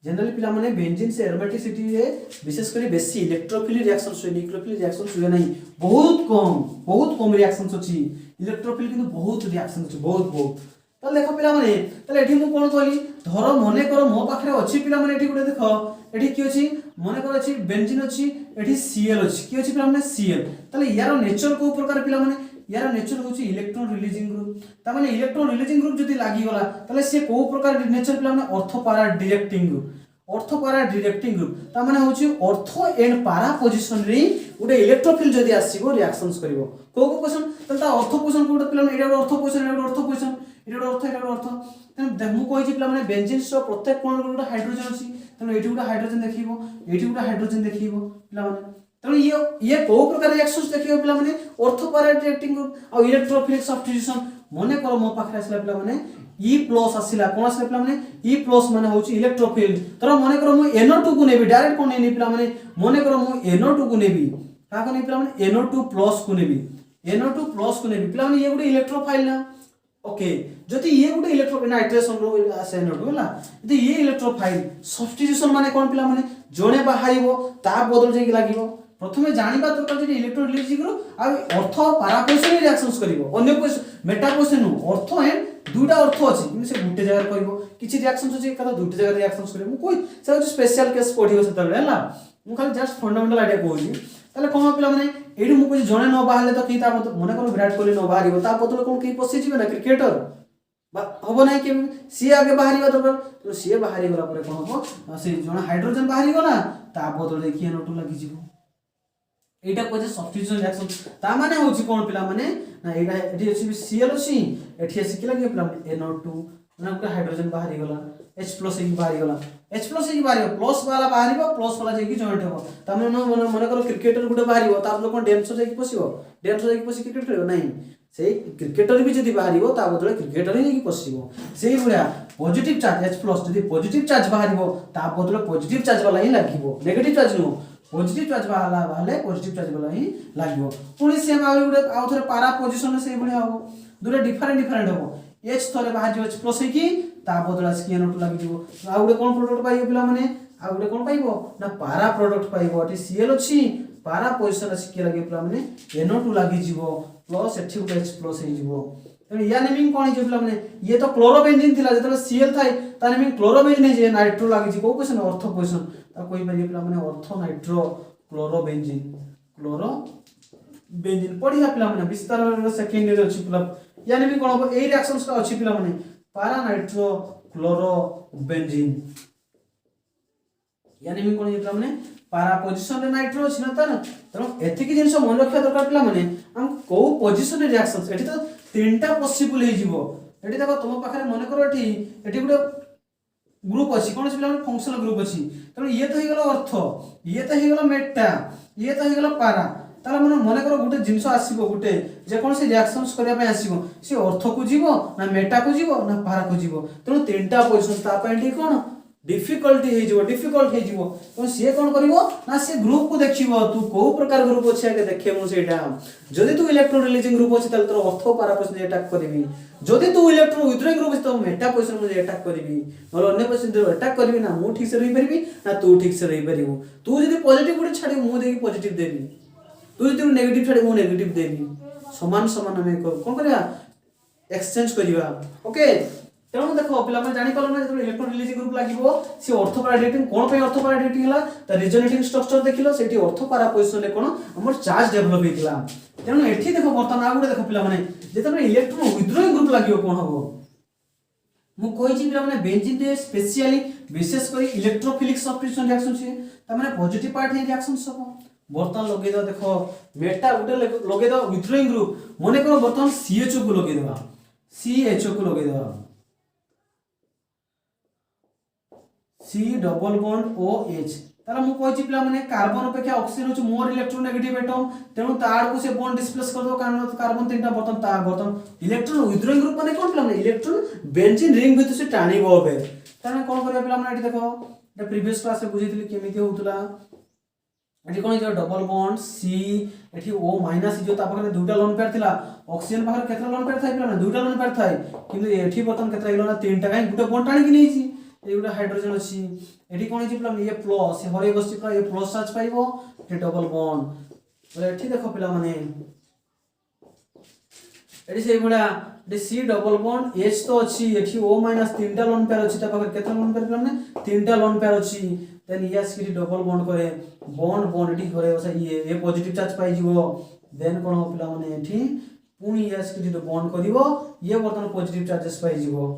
जनरली पिला माने बेंजीन से एरोमेटिसिटी रे विशेष करी बेसी इलेक्ट्रोफिलिक रिएक्शंस होय न्यूक्लियोफिलिक रिएक्शंस होय नहीं बहुत कम रिएक्शंस अछि इलेक्ट्रोफिल किंतु बहुत रिएक्शन अछि बहुत त देखो पिला माने तले एठी मु कोन कहली धरो मने करो मो पाखरे अछि पिला माने एठी गुटे देखो एठी की अछि मने करो अछि बेंजीन अछि एठी Cl अछि की अछि पिला माने Cl तले यार नेचर को प्रकार पिला माने यार नेचर होछि इलेक्ट्रॉन रिलीजिंग ग्रुप ता माने इलेक्ट्रॉन रिलीजिंग ग्रुप जदी लागि गला तले से को प्रकार नेचर पिला माने ortho para directing group ortho para directing group ता माने होछि ऑर्थो एंड पैरा पोजीशन रे उडे इलेक्ट्रोफिल जदी आसीबो रिएक्शंस करिवो को पोजीशन तले ता ऑर्थो पोजीशन को पिला माने एटा ऑर्थो पोजीशन एटा ऑर्थो पोजीशन एटा ऑर्थो तने मु कहि छी पिला माने बेंजीन रो प्रत्येक कोण गुटे हाइड्रोजन अछि तने एठी गुटे हाइड्रोजन देखिबो एठी गुटे हाइड्रोजन देखिबो पिला माने तने ये को प्रकार रिएक्शंस देखिबो पिला माने ऑर्थो पैरा डायरेक्टिंग ग्रुप आ इलेक्ट्रोफिलिक सब्स्टिट्यूशन मने करो मो पाखरे आसला पिला माने E+ आसिला कोन आसला पिला माने E+ माने होची इलेक्ट्रोफिल तर मने करो मु NO2 को नेबी डायरेक्ट कोन नेनी पिला माने मने करो मु NO2 को नेबी का को नेबी पिला माने NO2+ को नेबी NO2+ को नेबी पिला माने ये गुटे इलेक्ट्रोफाइल ना ओके जति ये गुटे इलेक्ट्रो नाइट्रेशन रो आसे NO2 होला जति ये इलेक्ट्रोफाइल सब्स्टिट्यूशन माने कोन पिला माने जोने बाहारिबो ता बदल जेकी लागिबो प्रथमे जानिबा दरकार जे इलेक्ट्रो रिलीज करो आ ऑर्थो पैरा पोजीशन रिएक्शंस करिवो अन्य position Meta position ortho and दुटा ऑर्थो अछि कि से गुटे जगह करिवो किछि रिएक्शंस अछि कदा दुटे जगह रिएक्शंस करिवो कोइ से स्पेशल केस पढिवो से तले हला मु खाली जस्ट फंडामेंटल आइडिया कहूची ताले कोन पिला माने एडु मु कोइ जणे न बाहले तो की ता मने कोन विराट कोहली न बाहरिवो ता बदल कोन की पसि जिवे ना क्रिकेटर हबो नै कि सी आगे बाहरिबा दरकार तो सी बाहरि गला परे कोन हबो से जणे हाइड्रोजन बाहरि गला ता बदल देखि NO2 लागि जिवो एटा कोजे सब्स्टिट्यूशन रिएक्शन ता माने होची कोन पिला माने ना एटा एठी अछि Cl अछि एठी अछि कि लागि पिला माने NO2 ना गुटे हाइड्रोजन बाहरि गला H+ एक बाहरि गला H+ एक बाहरि प्लस वाला बाहरिबो प्लस वाला जेकी जॉइंट होबो ता माने मने करो क्रिकेटर गुटे बाहरिबो ता लोक डेंसो जेकी पसिबो डेंसो जेकी पसि क्रिकेट खेलिबो नाही सेही क्रिकेटर भी जदी बाहरिबो ता बदले क्रिकेटर ही जेकी पसिबो सेही भलिया पॉजिटिव चार्ज H+ जदी पॉजिटिव चार्ज बाहरिबो ता बदले पॉजिटिव चार्ज वाला ही लागिबो negative charge no positive charge वाला वाले पॉजिटिव चार्ज वाला ही लागिवो पुनी सेम आ गुटे आ थरे पैरा पोजीशन से बढिया हो दुरे डिफरेंट हो H थरे बाहर जो H+ की ता बदला से NO2 लागि दिबो आ गुटे कोन प्रोडक्ट पाइबो पिला माने आ गुटे कोन पाइबो ना पैरा प्रोडक्ट पाइबो अटी Cl अछि पैरा पोजीशन अछि के लागि पिला माने NO2 लागि जिवो प्लस एठी गुटे H+ हे जिवो तने या नेमिंग कोन जे पिला माने ये तो क्लोरोबेंजीन थिला जतले Cl थाई ता नेमिंग क्लोरोबेंजीन हे जे नाइट्रो लागि जी को क्वेश्चन ऑर्थो पोजीशन ता कोइ परिए पिला माने ऑर्थो नाइट्रो क्लोरोबेंजीन पढिया पिला माने विस्तार सेकेंड रे अछि पिला यानी भी कोन ए रिएक्शंस का अछि पिला माने पैरा नाइट्रो क्लोरोबेंजीन यानी भी कोन पिला माने पैरा पोजीशन रे नाइट्रो अछि न त एथिकी जिंस मन रखा दरकार पिला माने हम को पोजीशन रे रिएक्शंस एठी तो तीनटा पॉसिबल हे जिवो एठी देखो तुम पाखरे मन करो एठी गुटे ग्रुप अछि कोन पिला माने फंक्शनल ग्रुप अछि त ये तो हे गेलो ऑर्थो ये तो हे गेलो मेटा ये तो हे गेलो पैरा ताला मन करो गुटे जिंस आसीबो गुटे जे कोन से रिएक्शंस करिया पे आसीबो से ऑर्थो को जीवो ना मेटा को जीवो ना पैरा को जीवो त तीनटा पोजीशन ता पॉइंट कोन डिफिकल्ट हो तो सी कौन कर ना सी ग्रुप को देख तू कौ प्रकार ग्रुप अच्छे आगे देखे मुझे जदि तू इलेक्ट्रॉन रिलीजिंग ग्रुप अच्छे तोर ऑर्थो पारा पोजिशन अटैक करी जदि तू इलेक्ट्रॉन विथड्रॉइंग ग्रुप अच्छे तो मेटा पोजिशन मुझे अटैक करी ना अन्य पोजिशन अटैक करी ना मु ठीक से रही पारि ना तू ठीक से रही पारू तू जब पॉजिटिव गोटे छाड़ी मुझे पॉजिटिव देवी तू जब नेगेटिव छाड़ी मुझे नेगेटिव देवी समान समान आम कौन करवा एक्सचेंज करवा ओके तेणु देख पे जापर ना जो इलेक्ट्रॉन रिलीजिंग ग्रुप लगे सी ऑर्थोपैराडाइटिंग कौन पे ऑर्थोपैराडाइटिंग है रिजोनेटिंग स्ट्रक्चर देख लो से ऑर्थोपैरा पोजिशन में कौन आम चार्ज डेभलप होता तेणु ये देख बर्तमान आ गए देख पे जो इलेक्ट्रॉन विथड्रॉइंग ग्रुप लगे कौन हम मुझे पे बेंजीन स्पेशली विशेषकर इलेक्ट्रोफिलिक सब्स्टिट्यूशन रिएक्शन छे तमाने पॉजिटिव पार्ट है रिएक्शन सब बर्तमान लगे दो देख मेटा गोटे लगे दो विथड्रॉइंग ग्रुप मन कर बर्तमान CHO को लगे दो CHO को लगे दो C डबल बॉन्ड OH तारा मु कहछि पिला माने कार्बन अपेक्षा ऑक्सीजन होछ मोर इलेक्ट्रोनेगेटिव एटम तेणु तार को से बॉन्ड डिस्प्लेस कर दो कारण कार्बन तीनटा बर्तन इलेक्ट्रॉन विथड्रॉइंग ग्रुप माने कोन पिला माने इलेक्ट्रॉन बेंजीन रिंग भितर से टाणीबो बे ताने कोन करिया पिला माने एठी देखो ए प्रीवियस क्लास रे बुझितली केमिति होतला एठी कोन जो डबल बॉन्ड C एठी O माइनस जो ता पाखरे दुटा लोन पेयर थिला ऑक्सीजन पाखरे केतना लोन पेयर थाइ पिला ना दुटा लोन पेयर थाइ किंतु एठी बर्तन केतना गेलो ना तीनटा काई गुटे बॉन्ड टाणी कि नैछि ये गोटे हाइड्रोजन अच्छी ये कौन है ये प्लस हरे बस ये प्लस चार्ज पाइब ये डबल बॉन्ड बोले ये देख पिला माने ये से भाया C डबल बॉन्ड H तो अच्छी ये O माइनस तीनटा लोन पेयर अच्छी केतना लोन पेयर पिला माने तीनटा लोन पेयर अच्छी देन यस की डबल बॉन्ड करे बॉन्ड बॉन्ड ये हरे बस ये पॉजिटिव चार्ज पाइ जीवो देन कोन हो पिला माने एठी पुनी यस की बॉन्ड करिवो ये बर्तन पॉजिटिव चार्जेस पाइ जीवो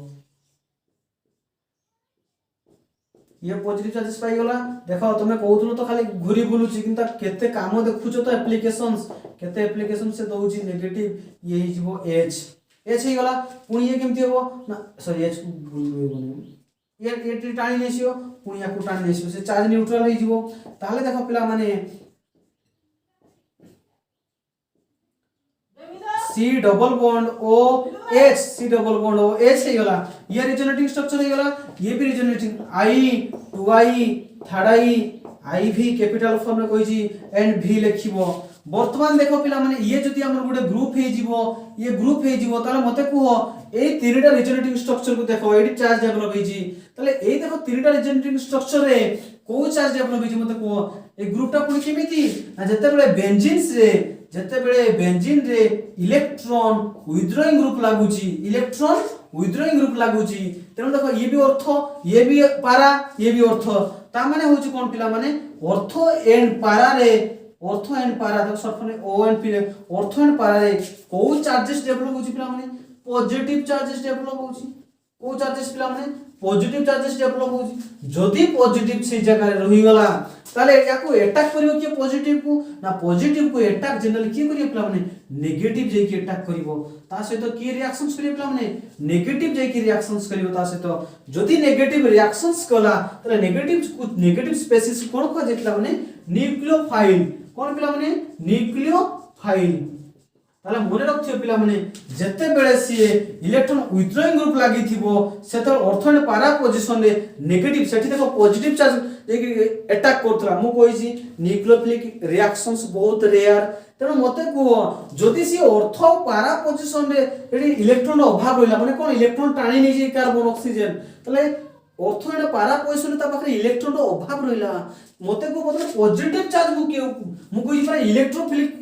ये पॉजिटिव चार्जेस पाई गला देखो तुम कहूथलो तो खाली घुरी बुलुची किंतु केते काम देखुछ तो एप्लीकेशंस केते एप्लीकेशन से दउची नेगेटिव ये हिजबो H हे गला पुनी ये केमती हो ना सॉरी H बुलबो ये टाणी नेसियो पुनी या को टाणी नेसियो से चार्ज न्यूट्रल हिजबो ताले देखो पिला माने C double bond OH C double bond OH हे गला ये रिजोनेटिंग स्ट्रक्चर हे गला ये भी resonating I 2I 3I IV capital form में कोइ जी एंड V लिखिबो वर्तमान देखो पिला माने ये जति हमर गुडे ग्रुप हे जीवो ये ग्रुप हे जीवो ताले मते को ए तीनटा रिजोनेटिंग स्ट्रक्चर को देखो एडी चार्ज डेवलप हे जी ताले ए देखो तीनटा रिजोनेटिंग स्ट्रक्चर रे को चार्ज डेवलप हे जी मते को ए ग्रुपटा पुनी केमिति ना जते बेले बेंजीन रे इलेक्ट्रॉन विथड्रॉइंग ग्रुप लागुची तेनु देखो ये भी ऑर्थो ये भी पारा ये भी ऑर्थो ता माने होची कोन पिला माने ऑर्थो एंड पारा देखो शॉर्ट फॉर्म में O and P ortho and पारा रे को चार्जेस डेवलप होची पिला माने पॉजिटिव चार्जेस डेवलप होची को चार्जेस पिला माने पॉजिटिव चार्जेस डेवलप होची जदी पॉजिटिव से जगह रे रही गला ताले याको अटैक करिवो के पॉजिटिव को ना पॉजिटिव को अटैक जनरली की करियो पिला माने नेगेटिव जे की अटैक करिवो ता सहित की रिएक्शंस करियो पिला माने नेगेटिव जे की रिएक्शंस करिवो ता सहित जदी नेगेटिव रिएक्शंस कला ताले नेगेटिव स्पेसीज कोन को जेतला माने न्यूक्लियोफाइल कोन पिला माने न्यूक्लियोफाइल ताले मने रखथियो पिला माने जते बेले सी इलेक्ट्रॉन विथड्रॉइंग ग्रुप लागि थिबो सेतर ऑर्थो एंड पारा पोजीशन रे नेगेटिव सेठी देखो पॉजिटिव चार्ज जे अटैक करथला मु कोइ छी न्यूक्लियोफिलिक रिएक्शंस बहुत रेयर तेनो मते को जदी सी ऑर्थो पारा पोजीशन रे एडी इलेक्ट्रॉन अभाव रहिला माने कोन इलेक्ट्रॉन टाणी नै जे कार्बन ऑक्सीजन ताले ऑर्थो एंड पारा पोजीशन ता पाखरे इलेक्ट्रॉन रो अभाव रहिला मते को मतलब पॉजिटिव चार्ज मु कोइ पर इलेक्ट्रोफिलिक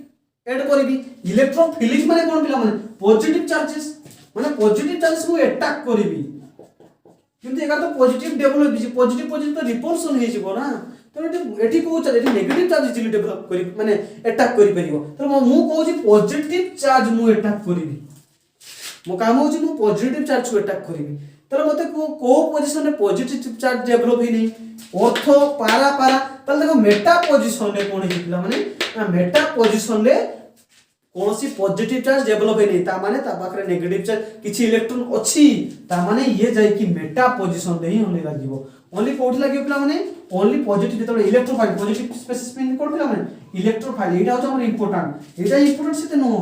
ऐड करबी इलेक्ट्रोफिलिक माने कोन पिला माने पॉजिटिव चार्जेस मु अटैक करबी किंतु एका तो पॉजिटिव डेवलप हिची पॉजिटिव तो रिपल्सन हे जिवो ना तो एठी को चार्ज एठी नेगेटिव चार्ज जिली डेवलप करी माने अटैक करि परिबो तो मु कहू छी पॉजिटिव चार्ज मु अटैक करबी मो काम होची मु पॉजिटिव चार्ज को अटैक करबी तो मते को पोजीशन रे पॉजिटिव चार्ज डेवलप हे नै ऑर्थो पारा तले देखो मेटा पोजीशन रे कोन हितला माने ना मेटा पोजीशन रे कोनसी पॉजिटिव चार्ज डेवलप हे नै ता माने ता पाखरे नेगेटिव चार्ज किछि इलेक्ट्रॉन अछि ता माने ये जाय कि मेटा पोजीशन रे ही होने लागिवो ओनली कोठी लागियो पिला माने ओनली पॉजिटिव जेतबे इलेक्ट्रोफाइल पॉजिटिव स्पेसिस मीन कोन पिला माने इलेक्ट्रोफाइल एटा हो हमर इंपोर्टेंट एटा इंपोर्टेंट सेते नो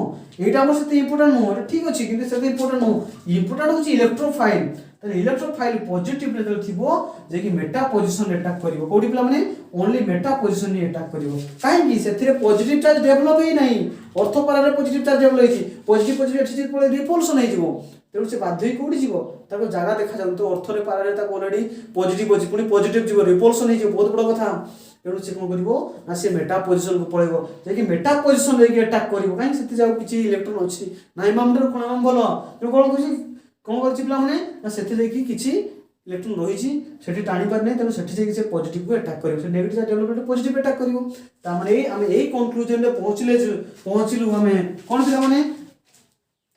एटा हमर सेते इंपोर्टेंट नो एटा ठीक अछि किंतु सेते इंपोर्टेंट नो इंपोर्टेंट होछि इलेक्ट्रोफाइल ताले इलेक्ट्रोफाइल पॉजिटिव लेवल थिबो जे कि मेटा पोजीशन अटैक करिवो कोठी पिला माने ओनली मेटा पोजीशन नि अटैक करिवो काहे कि सेथिरे पॉजिटिव चार्ज डेवलप ही नाही ऑर्थो पारारे पॉजिटिव चार्ज डेवलप होइछि पॉजिटिव पॉजिटिव एठी पळे रिपल्सन होई जिवो तेणु से बाध्य कोठी जीवो ताको जागा देखा जाउ तो अर्थरे पारारे ताको ऑलरेडी पॉजिटिव अछि पुनी पॉजिटिव जीवो रिपल्सन होई जिवो बहुत बड़ कथा तेणु से कोन करिवो ना से मेटा पोजीशन को पळेबो जे कि मेटा पोजीशन रे अटैक करिवो काहे सेति जाउ किछि इलेक्ट्रॉन अछि नाइ मामडर कोन माम बोलो तेणु कोन कछि कोन करछि पिला माने ना सेति देखि किछि इलेक्ट्रॉन रहिछि सेठी टाणी पार नै तेणु सेठी जे किछि पॉजिटिव को अटैक करिवो से negative charge development positive attack करिवो ता माने हम एई कंक्लूजन रे पहुंचिलु हमें कोन पिला माने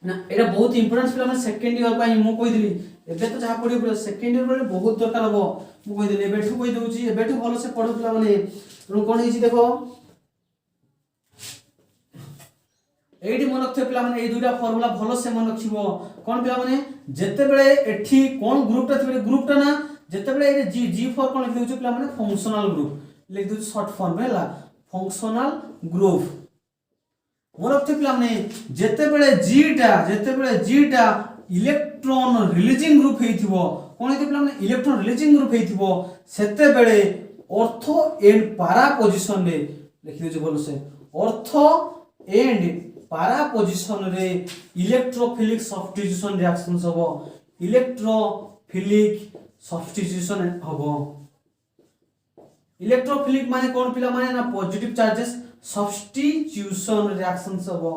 ना एटा बहुत इंपोर्टेंट पिला माने सेकंड ईयर पई मु कहि दिली एबे तो जहा पढियो पिला सेकंड ईयर रे बहुत दरकार हबो मु कहि दिली एबेठु कहि दउची एबेठु भलो से पढो पिला माने तेणु कोन हिची देखो एडी मन रखते पिला माने ए दुटा फार्मूला भलो से मन रखिबो कोन पिला माने जते बेले एठी कोन ग्रुपटा थिबे ग्रुपटा ना जते बेले ए जी फॉर कोन लिख दउची पिला माने फंक्शनल ग्रुप लिख दउची शॉर्ट फॉर्म हैला फंक्शनल ग्रुप मन रखते पिला माने जते बेले जीटा इलेक्ट्रॉन रिलीजिंग ग्रुप हेथिबो कोन हेति पिला माने इलेक्ट्रॉन रिलीजिंग ग्रुप हेथिबो सेते बेले ऑर्थो एंड पैरा पोजीशन रे लिख दउची भलो से ऑर्थो एंड पैरा पोजीशन रे इलेक्ट्रोफिलिक सब्स्टिट्यूशन रिएक्शंस हबो इलेक्ट्रोफिलिक सब्स्टिट्यूशन हबो इलेक्ट्रोफिलिक माने कोन पिला माने ना पॉजिटिव चार्जेस सब्स्टिट्यूशन रिएक्शंस हबो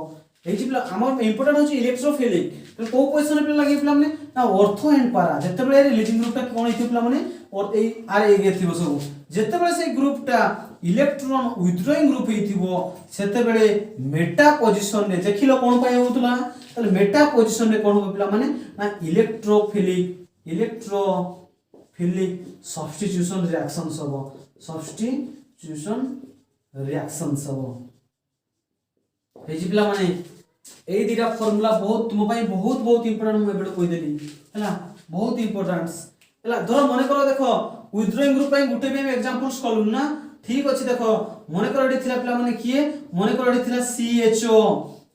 एजी पिला हमर इंपोर्टेंट होची इलेक्ट्रोफिलिक तो को पोजीशन पिला लागि पिला माने ना ऑर्थो एंड पैरा जते बेले रिलीजिंग ग्रुप ता कोन हेति पिला माने और ए आर ए गेथिबो सब जते बेले से ग्रुप ता इलेक्ट्रॉन विथड्रॉइंग ग्रुप हेतिबो सेते बेले मेटा पोजीशन रे देखिलो कोन पाए होतला तले मेटा पोजीशन रे कोन हो पिला माने ना इलेक्ट्रोफिलिक सब्स्टिट्यूशन रिएक्शंस हबो सब्स्टिट्यूशन रिएक्शंस हबो हेजी पिला माने ए दिटा फार्मूला बहुत तुम पई बहुत इंपोर्टेंट मु एबेड कहि देली हला बहुत इंपोर्टेंट हला धर मने करो देखो विथड्रॉइंग ग्रुप पई गुटे भी एग्जांपल्स कलु ना ठीक अछि देखो मने करो एठी थिला पिला माने किए मने करो एठी थिला CHO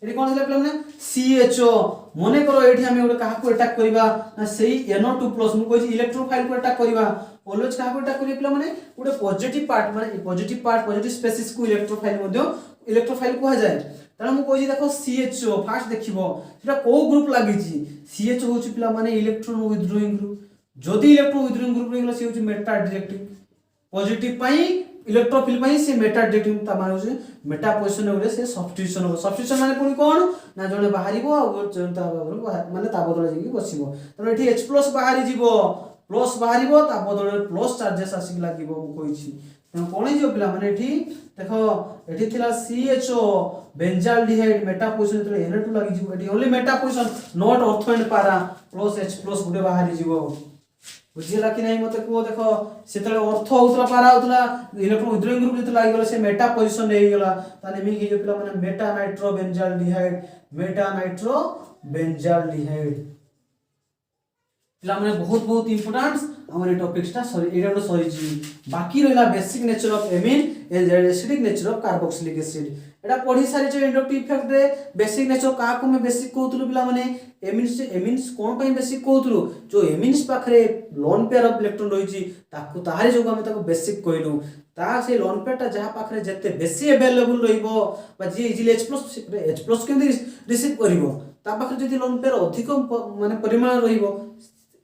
एठी कोन थिला पिला माने CHO मने करो एठी हम ओडे काहा को अटैक करबा ना सेही NO2+ मु कहि इलेक्ट्रोफाइल को अटैक करबा ऑलवेज काहा को अटैक करिया पिला माने ओडे पॉजिटिव पार्ट पॉजिटिव स्पेसिस को इलेक्ट्रोफाइल को जाय ताना मु कहि देखो CHO फास्ट देखिबो सेटा को ग्रुप लागि छी CHO होची पिला माने इलेक्ट्रॉन विथड्रॉइंग ग्रुप जदी इलेक्ट्रॉन विथड्रॉइंग ग्रुप रे गला से होची मेटा डायरेक्टिव पॉजिटिव पई इलेक्ट्रोफिल पई से मेटा डायरेक्टिव ता माने होची मेटा पोजीशन रे से सब्स्टिट्यूशन माने पुनी कोन ना जने बाहरिबो आ ता माने ता बदल जेकी बसिबो त एठी H+ बाहरी जीवो प्लस बाहरिबो ता बदल प्लस चार्जेस आसी लागिबो मु कहि छी त कोन जो पिला माने एठी देखो एठी थिला CHO बेंजाल्डिहाइड मेटा पोजीशन तो Na2 लागि जीवो एठी only meta position not ortho and para plus H+ गुटे बाहरी जीवो बुझिला कि नै मते को देखो सेतले ऑर्थो उतरा पैरा उतला इलेक्ट्रॉन विथड्रॉइंग ग्रुप जते लागि गेला से मेटा पोजीशन रे गेला ताने मी जो पिला माने मेटा नाइट्रो बेंजाल्डिहाइड पिला माने बहुत इंपोर्टेंट हमर टॉपिक्सटा सॉरी एटा सॉरी जी बाकी रहला basic nature of amine and acidic nature of carboxylic acid एटा पढी सारी जे इंडक्टिव इफेक्ट रे बेसिक नेचर का को में बेसिक कहतलु पिला माने एमिन्स कोन पई बेसिक कहतलु जो एमिन्स पाखरे लोन पेयर ऑफ इलेक्ट्रॉन रही छी ताकू ताहारी जो हम ताको बेसिक कहलु ता से लोन पेयर ता जहा पाखरे जते बेसी अवेलेबल रहइबो बा जे इजिली H+ केंदि रिसीव करिवो ता पाखरे जदि लोन पेयर अधिक माने परिमाण रहइबो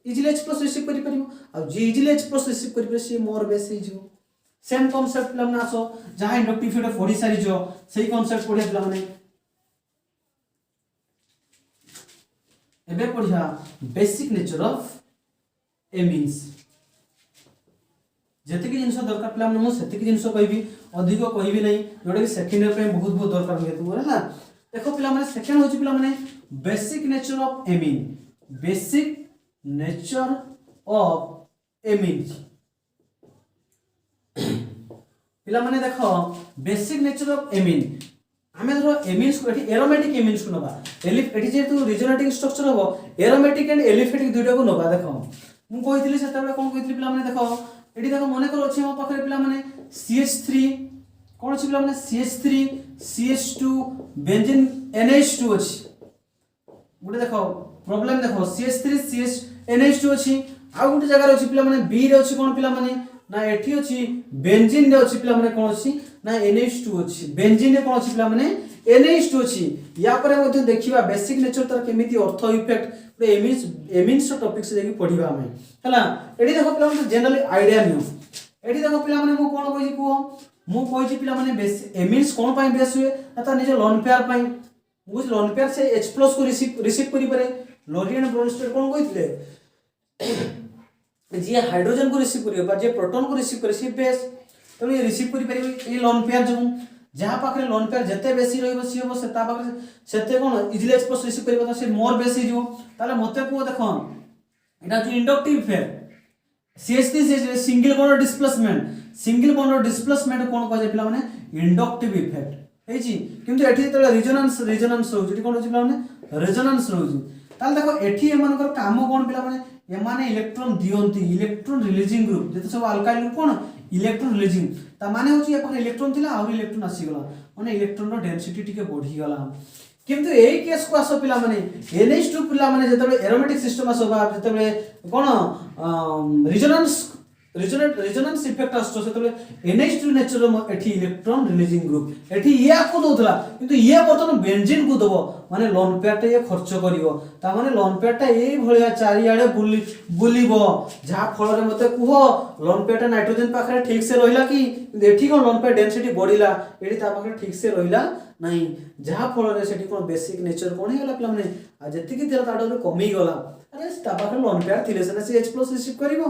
इजिली H+ रिसीव करि परिबो आ जे इजिली H+ रिसीव करि पर से मोर बेस हे जो सेम कांसेप्ट पिला माने आसो जहा इंडक्टिव इफेक्ट पढी सारी जो सही कांसेप्ट पढिया पिला माने एबे पढिया बेसिक नेचर ऑफ एमिन्स जति कि जिंस दरकार पिला माने मु सेति कि जिंस कहबी अधिक कहबी नै जोडे कि सेकंड ईयर पे बहुत दरकार होय तू होला देखो पिला माने सेकंड होची पिला माने बेसिक नेचर ऑफ एमिन्स पिला माने देखो बेसिक नेचर ऑफ एमिन हमें धरो एमिन्स को एठी एरोमेटिक एमिन्स को नबा एठी जे तू रिजोनेटिंग स्ट्रक्चर हो एरोमेटिक एंड एलिफेटिक दुइटा को नबा देखो मु कहितली सेतबे कोन कहितली पिला माने देखो एठी देखो मन कर अछि हम पाखरे पिला माने CH3 कोन अछि पिला माने CH3 CH2 बेंजीन NH2 अछि गुटे देखो प्रॉब्लम देखो CH3 CH NH2 अछि आ गुटे जगह अछि पिला माने B रे अछि कोन पिला माने ना एठी अछि बेंजीन रे अछि पिला माने कोन अछि ना NH2 अछि बेंजीन रे कोन अछि पिला माने NH2 अछि या परे मध्ये देखिबा बेसिक नेचर तर केमिति अर्थ इफेक्ट एमिन्स टॉपिक से देखि पढिबा हम हला एठी देखो पिला माने जनरली आईडिया नियो एठी देखो पिला माने मु कोन कहि को मु कहि पिला माने बेस एमिन्स कोन पई बेस हुए ता निजे लोन पेयर पई मु लोन पेयर से H+ को रिसीव करि पारे लोरियन ब्रोनस्टेड कोन कहितले जे हाइड्रोजन को रिसीव करियो बा जे प्रोटॉन को रिसीव करे सी बेस तो ये रिसीव करि परिबे ए लोन पेयर जो जहाँ पाखरे लोन पेयर जते बेसी रहइबो सी हो से ता पाखरे सेते कोन इजिली H+ रिसीव करिबो त से मोर बेसी जो ताले मते को देखो एटा जो इंडक्टिव इफेक्ट CH3 से सिंगल बॉन्ड डिस्प्लेसमेंट कोन कह जे पिला माने इंडक्टिव इफेक्ट हे जी किंतु एठी त रेजोनेंस हो जे कोन जे पिला माने रेजोनेंस हो जी ताले देखो एठी एमान कर काम कोन पिला माने एमाने इलेक्ट्रॉन दियंती इलेक्ट्रॉन रिलीजिंग ग्रुप जते सब अल्काइल ग्रुप कोन इलेक्ट्रॉन रिलीजिंग ता माने होची एपर इलेक्ट्रॉन थिला और इलेक्ट्रॉन आसी गला माने इलेक्ट्रॉन रो डेंसिटी टिके बढ़ी गला किंतु एई केस को आसो पिला माने NH2 पिला माने जतबे एरोमेटिक सिस्टम आसो बा जतबे कोन रेजोनेंस इफेक्ट आसतो सेतबे NH2 नेचर एठी इलेक्ट्रॉन रिलीजिंग ग्रुप एठी या को दोथला किंतु ये बर्तन बेंजीन को दबो माने लोन पेयर टे ये खर्च करिवो ता माने लोन पेयर टा एई भलिया चारि आडे बुलिबो जा फल रे मते कुहो लोन पेयर टा नाइट्रोजन पाखरे ठीक से रहिला कि एठी को लोन पेयर डेंसिटी बढ़िला एठी ता पाखरे ठीक से रहिला नहीं जहा फल रे सेठी कोन बेसिक नेचर कोन हेला पिला माने आ जति कि तेरा ताडो कमी गला अरे ता पाखरे लोन पेयर थिले से से H+ रिसीव करिवो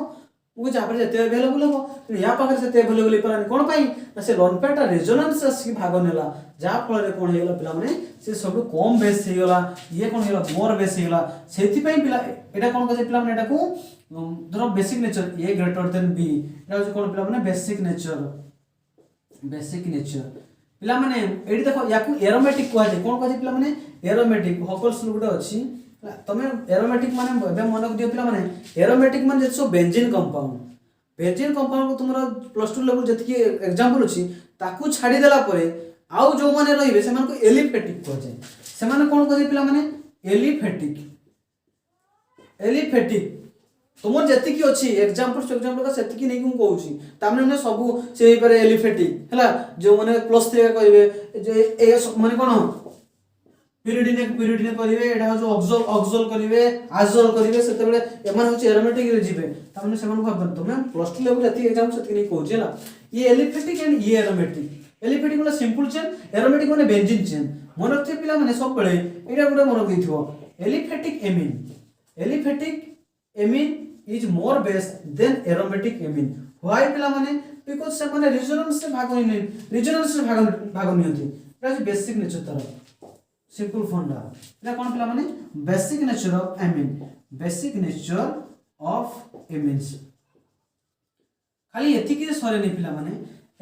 मु जा पर जते अवेलेबल हो या पाखरे से अवेलेबल पारानी कोन पाई ना से लोन पेयर टा रेजोनेंस से भाग नेला जा फल रे कोन हेला पिला माने से सब कम बेस हे गला ये कोन हेला मोर बेस हे गला सेति पई पिला एटा कोन कहे पिला माने एटा को धरो basic nature A greater than B एटा हो कोन पिला माने बेसिक नेचर पिला माने एडी देखो याकू एरोमेटिक कह जे कोन कह पिला माने एरोमेटिक हॉकल्स गुडा अछि तमे एरोमेटिक माने बे मन दियो पिला माने एरोमेटिक माने जेसो बेंजीन कंपाउंड को तुमरा +2 लेवल जति की एग्जांपल अछि ताकू छाडी देला परे आउ जो माने रहिबे से मान को एलिफेटिक कह जे से माने कोन कह पिला माने एलिफेटिक तुम जति की अछि एग्जांपल का सेति की नै को कहूची तामने ने सब से पर एलिफेटिक हला जो माने +3 कहबे जे ए माने कोन पिरिडिन करिवे एटा जो ऑक्सोल करिवे आजोल करिवे सेते बेले एमान होची एरोमेटिक रे जिवे तामने सेमान को तुम +2 लेवल जति एग्जांपल सेति नै कहूची हला ये एलिफेटिक एंड ये एलिफेटिक वाला सिंपल चेन एरोमेटिक माने बेंजीन चेन मन रखते पिला माने सब बेले एटा गुडे मन रखिथिबो aliphatic amine is more base than aromatic amine why पिला माने because से माने रेजोनेंस से भाग नियंती एटा जे बेसिक नेचर तरह सिंपल फंडा एटा कोन पिला माने बेसिक नेचर ऑफ एमिन्स खाली एथि के सरे नै पिला माने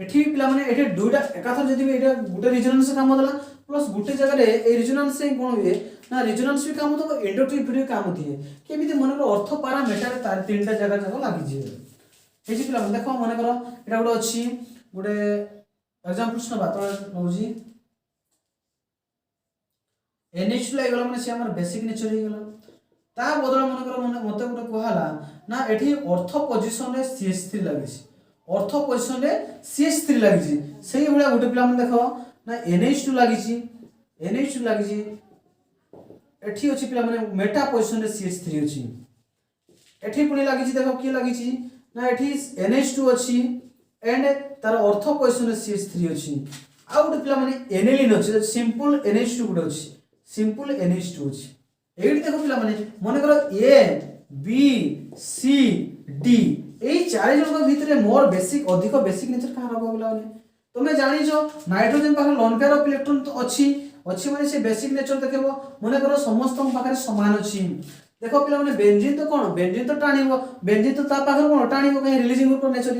एठी पिला माने एठी दुटा एकाथर जदी एटा गुटे रेजोनेंस से काम दला प्लस गुटे जगह रे ए रेजोनेंस से कोन हुए ना रेजोनेंस भी काम तो इंडक्टिव भी काम दिए केमिति मन रो अर्थ पैरामीटर तार तीनटा जगह जगह लागि जे हे जी पिला देखो मन करो एटा गुटे अछि गुटे एग्जांपल सुना बात नौजी NH2 लाइ गला माने से हमर बेसिक नेचर हे गला ता बदल मन करो मते गुटे कहला ना एठी अर्थ पोजीशन रे CH3 लागि अर्थ पोजीशन रे CH3 लागि सेही भला गुटे पिला मन देखो ना NH2 लागि एठी अछि पिला माने मेटा पोजीशन रे CH3 अछि एठी पुनी लागि देखो की लागि ना एठी NH2 अछि एंड तार अर्थ पोजीशन रे CH3 अछि आ गुटे पिला माने एनिलीन अछि सिंपल NH2 गुटे अछि एठी देखो पिला माने मन करो A B C D एई चारि जन भितरे मोर बेसिक अधिक बेसिक नेचर का रहबो पिला माने तुमे जानि जो नाइट्रोजन पाखर लोन पेयर ऑफ इलेक्ट्रॉन तो अछि माने से बेसिक नेचर देखबो मने करो समस्त पाखरे समान अछि देखो पिला माने बेंजीन तो कोन बेंजीन तो टाणीबो बेंजीन तो ता पाखर कोन टाणीबो कहीं रिलीजिंग ग्रुप नेचर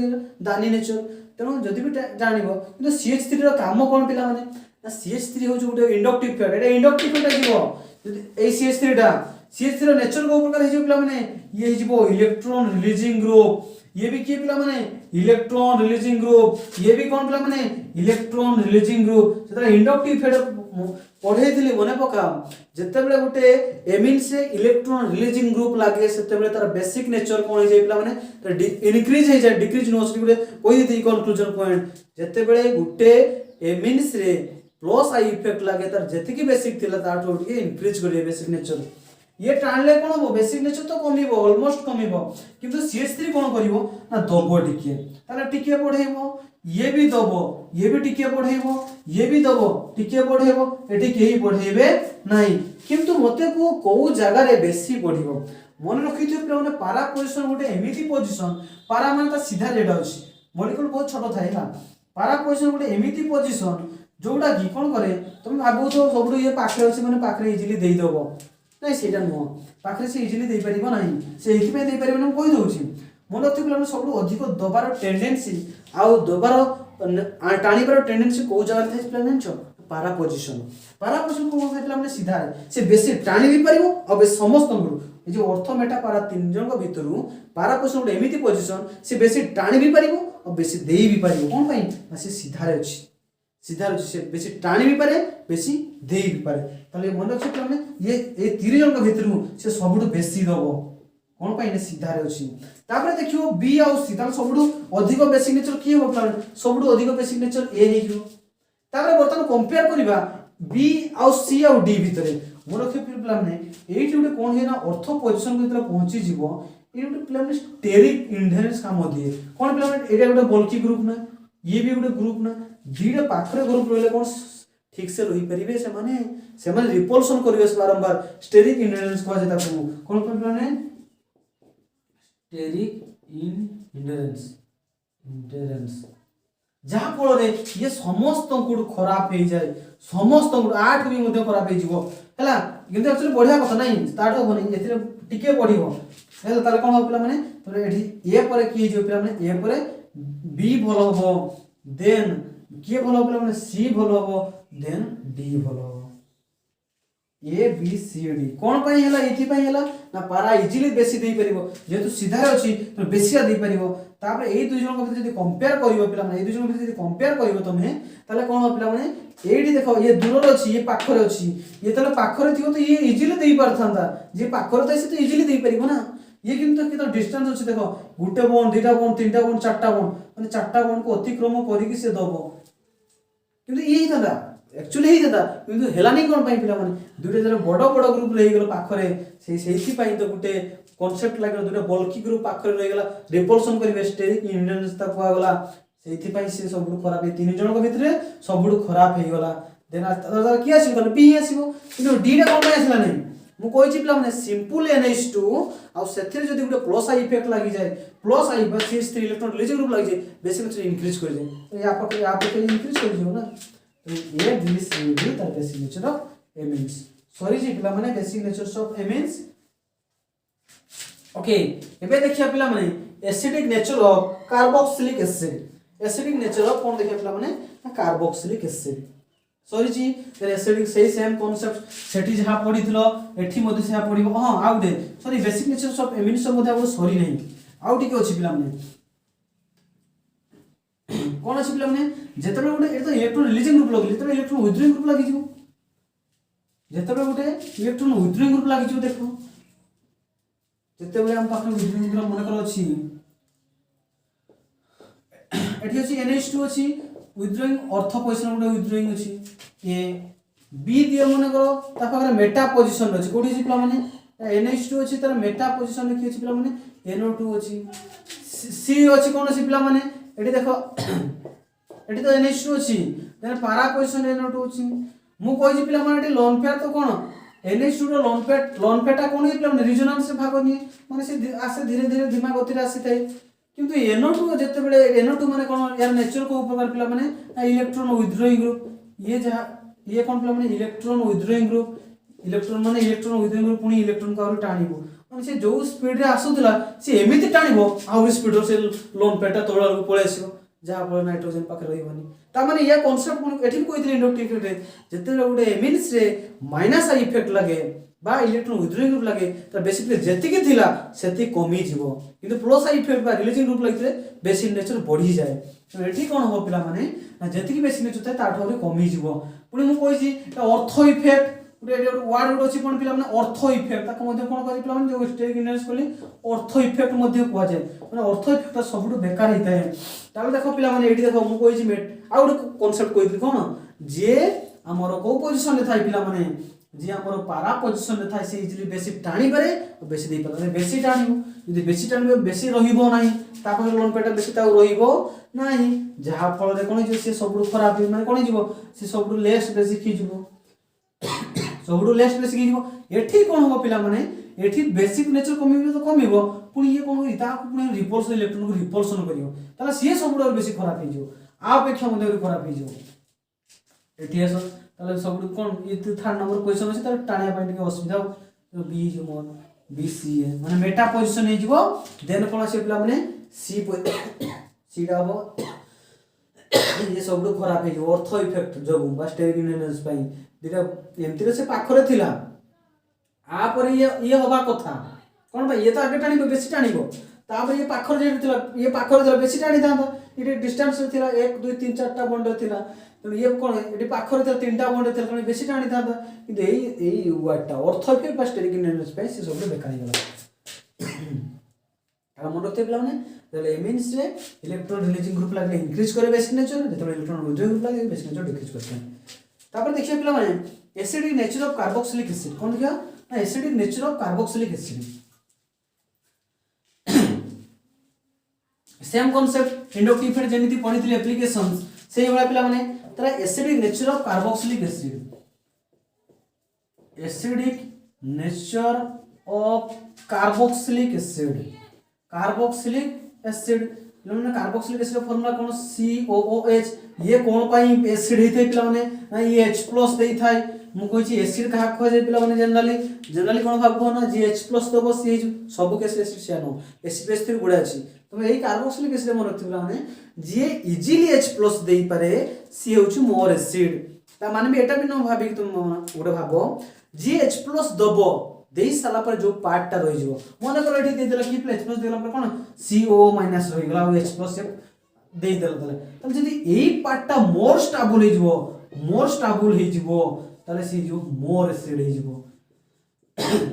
दानी नेचर तेनो जदी भी जानिबो किंतु CH3 रो काम कोन पिला माने ना CH3 हो जो गुटे इंडक्टिव इफेक्ट एटा इंडक्टिव इफेक्ट जीवो ए CH3 रो नेचर को प्रकार हे जो पिला माने ये जीवो इलेक्ट्रॉन रिलीजिंग ग्रुप ये भी किए पिला माने इलेक्ट्रॉन रिलीजिंग ग्रुप, ये भी कौन पिला माने इलेक्ट्रॉन रिलीजिंग ग्रुप। सेता इंडक्टिव इफेक्ट पढ़ेइथिली मने पका, जेतेबेले गुटे एमिन्स रे इलेक्ट्रॉन रिलीजिंग ग्रुप लागे सेतेबेले तार बेसिक नेचर कोन हे जाय पिला माने इनक्रीज हे जाय डिक्रीज नो असली गुटे कोइ दी कंक्लूजन पॉइंट। जेतेबेले गुटे एमिन्स रे प्लस आई इफेक्ट लागे तार जेति की बेसिक थिला तार तो के इनक्रीज करे बेसिक नेचर। ये टाणले कोन हो बेसिक नेचर तो कमिबो ऑलमोस्ट कमिबो, किंतु CH3 कोन करिवो ना दबो टिके, ताले टिके पढेइबो, ये भी दबो, ये भी टिके पढेइबो, ये भी दबो टिके पढेइबो, एठी केही पढेइबे नाही। किंतु मते को कोउ जगह रे बेसी पढिबो मन रखिथियो पिला माने पारा पोजीशन गुटे एमिति पोजीशन, पारा माने ता सीधा जेडा अछि मॉलिक्यूल बहुत छोटो थाए ना। पारा पोजीशन गुटे एमिति पोजीशन जोडा की कोन करे तुम भाबो तो सबडु ये पाखरे अछि माने पाखरे इजीली देई दबो नहीं, सेटा नुह पाखरे से इजीली दे परिबो नाही, से एथि पे दे परिबो न कोइ दोछि। मन रखिथियो पिला माने सबडु अधिक दबार टेंडेंसी आउ दबार टाणीबार टेंडेंसी को जगह थाए पिला जानछो पारा पोजीशन। पारा पोजीशन को थाए पिला माने सीधा से बेसी टाणी भी परिबो आ बे समस्त गुरु ए जे अर्थ मेटा पारा तीन जन को भितरु पारा पोजीशन गुटे एमिति पोजीशन से बेसी टाणी भी परिबो आ बेसी देई भी परिबो। कोन पई ना से सीधा रे अछि, सीधा रे से बेसी टाणी भी पारे बेसी देई भी पारे। ताले मन रखियो पिला माने ये तीन जन को भितरु से सबडु बेसी दबो कोन पई ने सीधा रे अछि। तापर देखियो बी आ सी ताले सबडु अधिक बेसिक नेचर की हो प्लान सबडु अधिक बेसिक नेचर ए हे जो। तापर बर्तन कंपेयर करिबा बी आ सी आ डी भितरे मन रखियो पिला माने एठी गुटे कोन हे ना अर्थ पोजीशन भितरे पहुंची जीवो ए गुटे पिला माने स्टेरिक इंडरेंस काम दिए। कोन पिला माने एटा गुटे बल्की ग्रुप ना, ये भी गुटे ग्रुप ना, दीडे पाखरे ग्रुप रहले कोन ठीक से रही परिबे से माने रिपल्सन करिवे बारंबार स्टेरिक इंडरेंस को जेता को कोन पिला माने स्टेरिक इंडरेंस जहा फल रे ये समस्त को खराब हे जाय, समस्त को आठ भी मध्ये खराब हे जिवो हला। किंतु एक्चुअली बढ़िया कथा नहीं स्टार्ट हो बनी एथिरे टिके बढ़िबो हेला ताले कोन हो पिला माने तो एठी ए परे की जो पिला माने ए परे बी भलो हो देन के भलो पिला माने सी भलो हो देन डी भलो ए बी सी डी। कोन पई हला एथि पई हला ना पारा इजीली बेसी देई परिबो जेतु सीधा अछि तो बेसी देई परिबो। तापर एई दुई जन को जदी कंपेयर करिवो पिला माने एई दुई जन को जदी कंपेयर करिवो तमे ताले कोन हो पिला माने एडी देखो ये दूर अछि ये पाखरे अछि, ये ताले पाखरे थियो तो ये इजीली देई परथांदा, जे पाखरे त से तो इजीली देई परिबो ना। ये किंतु कितो डिस्टेंस अछि देखो गुटे बॉन्ड दुईटा बॉन्ड तीनटा बॉन्ड चारटा बॉन्ड माने चारटा बॉन्ड को अतिक्रम करिकि से दबो किंतु एही तदा एक्चुअली हे दादा किंतु हेलानी कोन पई पिला माने दुटे जरे बड़ बड़ ग्रुप रही गेलो पाखरे सेही पई तो गुटे कांसेप्ट लागलो दुटे बल्की ग्रुप पाखरे रही गेला रिपल्सन करिवे स्टेरिक इंडरेंस ता कोआ गेला सेही पई से सबुड खराब हे तीन जन को भितरे सबुड खराब हे गेला। देन दादा की आसी गलो बी आसीबो किंतु डी रे कोन पई आसला नै मु कोइछि पिला माने सिंपल NH2 आ सेथिरे जदी गुटे प्लस आई इफेक्ट लागि जाय प्लस आई बस CH3 इलेक्ट्रॉन रिलीजिंग ग्रुप लागि जाय बेसिक नेचर इंक्रीज कर जाय तो या पे इंक्रीज कर दियो ना। तो ए बी सी डी तार basic nature of amines sorry जी पिला माने basic natures of amines. Okay एबे देखिया पिला माने acidic nature of carboxylic acid, acidic nature of कोन देखिया पिला माने कार्बोक्सिलिक एसिड सॉरी जी एसिडिक सही सेम कांसेप्ट सेठी जहा पढिथिलो एठी मध्ये से पढिबो। हां आउ दे sorry basic natures of amines मध्ये आउ सॉरी नहीं आउ टिके अछि पिला माने कोन अछि पिला माने जेतबे गुटे ए तो इलेक्ट्रॉन रिलीजिंग ग्रुप लगली तो इलेक्ट्रॉन विथड्रॉइंग ग्रुप लागि जिवो, जेतबे गुटे इलेक्ट्रॉन विथड्रॉइंग ग्रुप लागि जिवो देखो जेतबे हम पाखन विथड्रॉइंग ग्रुप मन कर अछि एठी अछि NH2 अछि विथड्रॉइंग अर्थ पोजीशन गुटे विथड्रॉइंग अछि ए बी दियो मन करो ता पाखरे मेटा पोजीशन अछि कोठी अछि पिला माने NH2 अछि तार मेटा पोजीशन लिखि अछि पिला माने NO2 अछि सी अछि कोन अछि पिला माने एठी देखो एठी तो NH2 अछि देन पारा पोजीशन NO2 अछि मु कहि पिला माने एठी लोन पेयर तो कोन NH2 रो लोन पेटा कोन हे पिला रेजोनेंस से भाग नि माने से आसे धीरे धीरे धीमा गति रे आसी थाए किंतु NO2 जते बेले NO2 माने कोन यार नेचर को उपकार पिला माने इलेक्ट्रॉन विथड्रॉइंग ग्रुप ये जहा ये कोन पिला माने इलेक्ट्रॉन विथड्रॉइंग ग्रुप इलेक्ट्रॉन माने इलेक्ट्रॉन विथड्रॉइंग ग्रुप पुनी इलेक्ट्रॉन को टाणीबो माने से जो स्पीड रे आसुतला से एमिति टाणीबो आउ स्पीड रो से लोन पेटा तोळा को पळे आसीबो जहा पर नाइट्रोजन पाखे रहिबनी ता माने या कांसेप्ट कोन एठी कोइथिले इंडक्टिव इफेक्ट जते गुटे एमिन्स रे माइनस आई इफेक्ट लागे बा इलेक्ट्रॉन विथड्रॉइंग ग्रुप लगे तो बेसिकली जेतिकी थिला सेति कमी जीवो किंतु प्लस इफेक्ट बा रिलीजिंग ग्रुप लगिले बेसिक नेचर बढ़ी जाए तो एठी कोन हो पिला माने ना जेतिकी बेसिक नेचर थाए ताठो रे कमी जीवो पुनी मु कोइ जी अर्थ इफेक्ट गुटे वर्ड गुटे अछि कोन पिला माने अर्थ इफेक्ट ताको मध्ये कोन करि पिला माने जो स्टेरिक इनर्स कोली अर्थ इफेक्ट मध्ये कुआ जाय माने अर्थ इफेक्ट सबुटु बेकार हिताय ताले देखो पिला माने एठी देखो मु कोइ जी मेट आ गुटे कांसेप्ट कोइ कोन जे हमर को पोजीशन ले थाय पिला माने जे हमर पारा पोजीशन रे थाय से इजिली बेसी टाणी पारे बेसी दे पारे बेसी टाणिबो यदि बेसी टाणिबो बेसी रहिबो नाही तापर लोन पेटा बेसी ताउ रहिबो नाही जहा फल रे कोन जे से सबुडु खराब माने कोन जीवो से सबुडु लेस बेसी खिजिबो सबुडु लेस बेसी खिजिबो एठी कोन हो पिला माने एठी बेसिक नेचर कमिबो तो कमिबो पुनी ये कोन होई ता पुनी रिपल्सन इलेक्ट्रॉन को रिपल्सन करियो ताला से सबुडु बेसी खराब हे जिवो आ अपेक्षा मध्ये खराब हे जिवो एठी आसो ताले सबुडु कोन ये थर्ड नंबर क्वेश्चन अछि ताले टाणिया पई टिके असुविधा बी जो मोर बी सी ए माने मेटा पोजीशन हे जिवो देन कोन से पिला माने सी सी डा हो ये सबुडु खराब हे जिवो अर्थ इफेक्ट जोगु बा स्टेरिक इनर्स पई दिटा एमती रे से पाखरे थिला आ पर ये होबा कथा कोन भाई ये तो आगे टाणिबो बेसी टाणिबो तापर ये पाखर जे थिला ये पाखर जे बेसी टाणी दांतो इटे डिस्टेंस रे थिला 1 2 3 4 टा बॉन्ड थिला तो ये कोन एटी पाखर थिला 3 टा बॉन्ड थिला कोन बेसी टाणी दांतो किंतु एई वाटा अर्थ इफेक्ट बा स्टेरिक इनर्स पई से सब बेकार हे गला आ मन रखते पिला माने तले मींस रे इलेक्ट्रॉन रिलीजिंग ग्रुप लागले इंक्रीज करे बेसिक नेचर जेतो इलेक्ट्रॉन विथड्रॉइंग ग्रुप लागले बेसिक नेचर डिक्रीज करते तापर देखिए पिला माने acidic nature of carboxylic acid कोन देखिया ना acidic nature of carboxylic acid same concept inductive effect जेमिति पढिथिले एप्लीकेशंस सेही वाला पिला माने तरा acidic nature of carboxylic acid acidic nature of carboxylic acid माने कार्बोक्सिलिक एसिड फार्मूला कोन COOH ये कोन पाई एसिड हेते पिला माने ना ये H+ देई थाय मु कहै छी एसिड कहा खो जे पिला माने जनरली कोन भागबो ना जे H+ दबो सी सब केस एसिड से नो SPH3 गुडा अछि तमे एई कार्बोक्सिलिक एसिड मन रखथिला माने जे इजीली H+ देई पारे सी होछि मोर एसिड ता माने भी एटा भी न भाबी तुम गुडा भाबो जे H+ दबो देई साला पर जो पार्ट टा रहि जिवो मन कर एठी दे देला की H+ देला पर कोन CO- रहि गला H+ देई देला तले तब जदी एई पार्ट टा मोर स्टेबल हे जिवो ताले सी जो मोर एसिड हे जिवो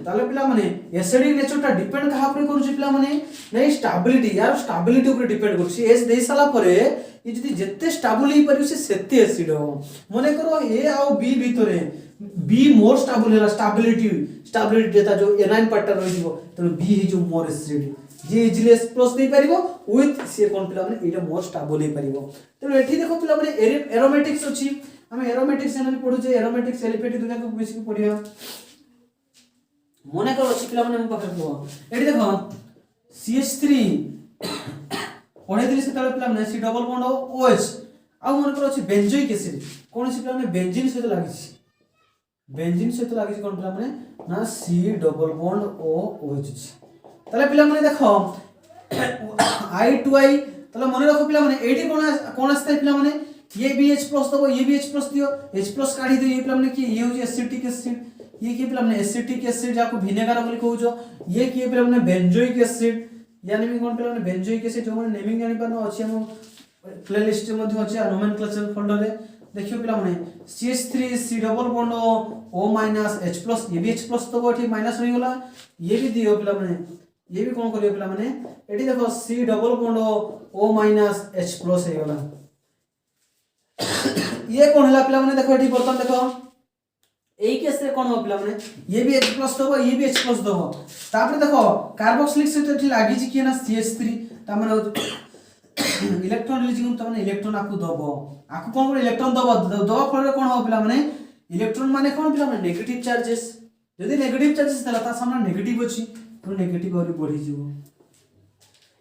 ताले पिला माने एसिडिक नेचर टा डिपेंड कहा पर करू पिला माने नै स्टेबिलिटी यार स्टेबिलिटी ऊपर डिपेंड करू सी एस देई साला परे ये जदी जत्ते स्टेबल हे परियो से सेते एसिड हो मने करो ए आ बी भीतरे बी मोर स्टेबल है स्टेबिलिटी देता जो एनाइन पार्ट टा रहि जिवो त बी हे जो मोर एसिड जे इजिली प्लस दे परिबो विथ सी कोन पिला माने एटा मोर स्टेबल हे परिबो त एठी देखो पिला माने एरोमेटिक्स अछि हम एरोमेटिक्स एना पढु जे एरोमेटिक्स एलिफेटी दुनिया को बेसिक पढिया मने कर अछि पिला माने हम पाखर को एठी देखो CH3 पढे दिली से तले पिला माने C डबल बॉन्ड OH आ मन कर अछि बेंजोइक एसिड कोन सी पिला माने बेंजीन सहित लागि छी बेंजीन सहित लागि छी कोन पिला माने ना C डबल बॉन्ड OH छी तले पिला माने देखो I2I तले मने रखो पिला माने एठी कोन आस्ते पिला माने ये भी H+ दबो ये भी H+ दियो H+ काढी दियो ये पिला माने कि ये होची एसिटिक एसिड ये कि पिला माने एसिटिक एसिड जाको विनेगर बोली कहू जो ये कि पिला माने बेंजोइक एसिड यानी भी कोन पिला माने बेंजोइक एसिड जो माने नेमिंग जानि पानो अछि हम प्लेलिस्ट मध्ये अछि नोमेनक्लेचर फोल्डर रे देखियो पिला माने CH3 C double bond O- H+ ये भी H+ दबो एठी माइनस होई गला ये भी दियो पिला माने ये भी कोन करियो पिला माने एठी देखो C double bond O- H+ हे गला ये कौन हला पिला माने देखो एठी बर्तन देखो एई केस रे कोन हो पिला माने ये भी H+ दबो ये भी H+ दबो तापर देखो कार्बोक्सिलिक से एठी लागि छी कि ना CH3 ता माने इलेक्ट्रॉन रिलीजिंग ता माने इलेक्ट्रॉन आकु दबो आकु कोन इलेक्ट्रॉन दबो फल रे कोन हो पिला माने इलेक्ट्रॉन माने कोन पिला माने नेगेटिव चार्जेस जदी नेगेटिव चार्जेस तला ता सामने नेगेटिव अछि तो नेगेटिव और बढ़ी जिवो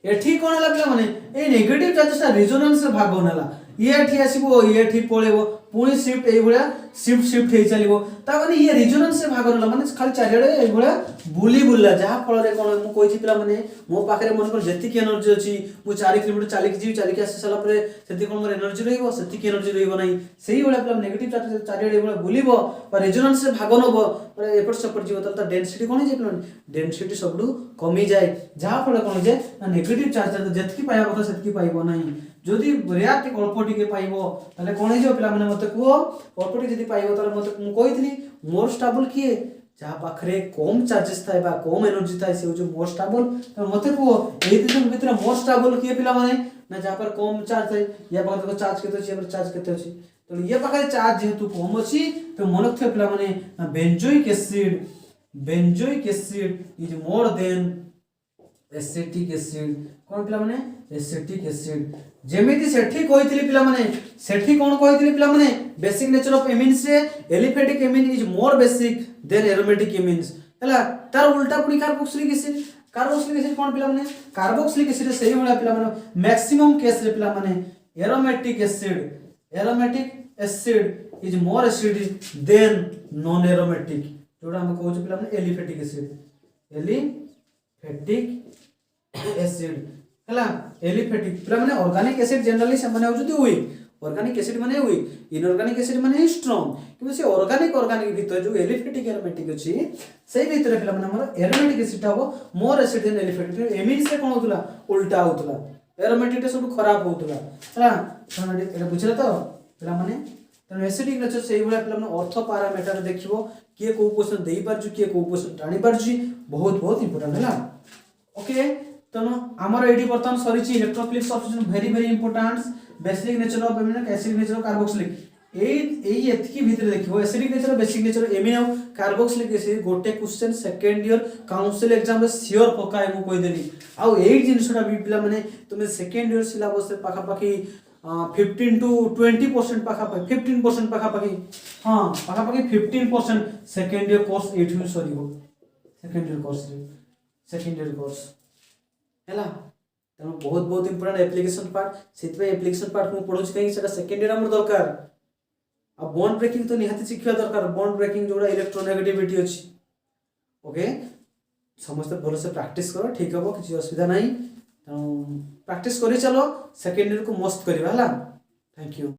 एठी कोन हला पिला माने ए नेगेटिव चार्जेस ता रेजोनेंस रे भाग होनला ये एठी आसीबो ये एठी पळेबो पुणी शिफ्ट एई भलिया शिफ्ट शिफ्ट हे चलिबो ता माने ये रेजोनेंस से भाग रहला माने खाली चारियाडे एई भलिया बुली बुल्ला जहा फल रे कोन मु कहि पिला माने मो पाखरे मन को जेति की एनर्जी अछि मु 4 किलोमीटर चाली की जीव चाली की आसी साला परे सेति कोन मोर एनर्जी रहइबो सेति की एनर्जी रहइबो नै सेही भलिया पिला नेगेटिव चार्ज चारियाडे एई भलिया बुलिबो पर रेजोनेंस से भाग नबो पर एपट सेपट जीव त डेंसिटी कोन जे पिला डेंसिटी सबडू कमी जाय जहा फल कोन जे नेगेटिव चार्ज जेति की पाया कथा सेति की पाइबो नै जदि रिएक्ट अल्प टिके पाइबो ताले कोन हे जो पिला माने मते को अल्प टिके जदि पाइबो ताले मते मु कहितली मोर स्टेबल किए जहा पाखरे कम चार्जेस थाए बा कम एनर्जी थाए से जो मोर स्टेबल तो मते को एई दिन भीतर मोर स्टेबल किए पिला माने ना जहा पर कम चार्ज थाए या पाखरे देखो चार्ज केते अछि या चार्ज केते अछि तो ये पाखरे चार्ज जेहेतु कम अछि तो मनक थे पिला माने benzoic acid is more than acetic acid कोन पिला माने एसिटिक एसिड जेमिति सेठी कहितली पिला माने सेठी कोन कहितली पिला माने बेसिक नेचर ऑफ एमिन्स रे aliphatic amine is more basic than aromatic amines हला तार उल्टा पुनी कार्बोक्सिलिक एसिड कोन पिला माने कार्बोक्सिलिक एसिड सही होला पिला माने मैक्सिमम केस रे पिला माने aromatic acid is more acidic then non aromatic जोडा हम कहू पिला माने एलिफेटिक एसिड हला एलिफेटिक पिला माने ऑर्गेनिक एसिड जनरली से माने होजती वीक ऑर्गेनिक एसिड माने वीक इनऑर्गेनिक एसिड माने स्ट्रांग किंतु से ऑर्गेनिक भीतर जो एलिफेटिक एरोमेटिक अछि सेही भीतर पिला माने हमर एरोमेटिक एसिड हो more acid than aliphatic amine से कोन होतला उल्टा होतला एरोमेटिक सब खराब होतला हला एटा बुझला तो पिला माने तने एसिडिक नेचर सेही भला पिला माने ऑर्थो पैरामीटर देखिबो के को क्वेश्चन देई पार छु के को क्वेश्चन टाणी पार छु बहुत इंपोर्टेंट हला ओके तनो हमर एडी बर्तन सरीची electrophilic substitution very important basic nature of amino acidic nature of carboxylic एई एतकी भीतर देखिबो acidic nature basic nature amino carboxylic acid गोटे question second year council exam रे सियोर पकाय मु कहि देली आ एई जिंसटा भी पिला माने तुमे सेकंड ईयर सिलेबस रे पाखा पाखी 15 to 20% पाखा पाखी 15% पाखा पाखी हां पाखा पाखी 15% सेकंड ईयर कोर्स एठु सरीबो सेकंड ईयर कोर्स हैला तनो बहुत इंपोर्टेंट एप्लीकेशन पार्ट सेतबे एप्लीकेशन पार्ट को पढो छै सेटा सेकंड ईयर हमर दरकार आ बॉन्ड ब्रेकिंग तो निहाती शिक्षा दरकार बॉन्ड ब्रेकिंग जोड़ा इलेक्ट्रोनेगेटिविटी अछि ओके समस्त भलो से प्रैक्टिस करो ठीक हबो किछि असुविधा नाही तनो प्रैक्टिस करि चलो सेकंड ईयर को मस्त करबा हला थैंक यू।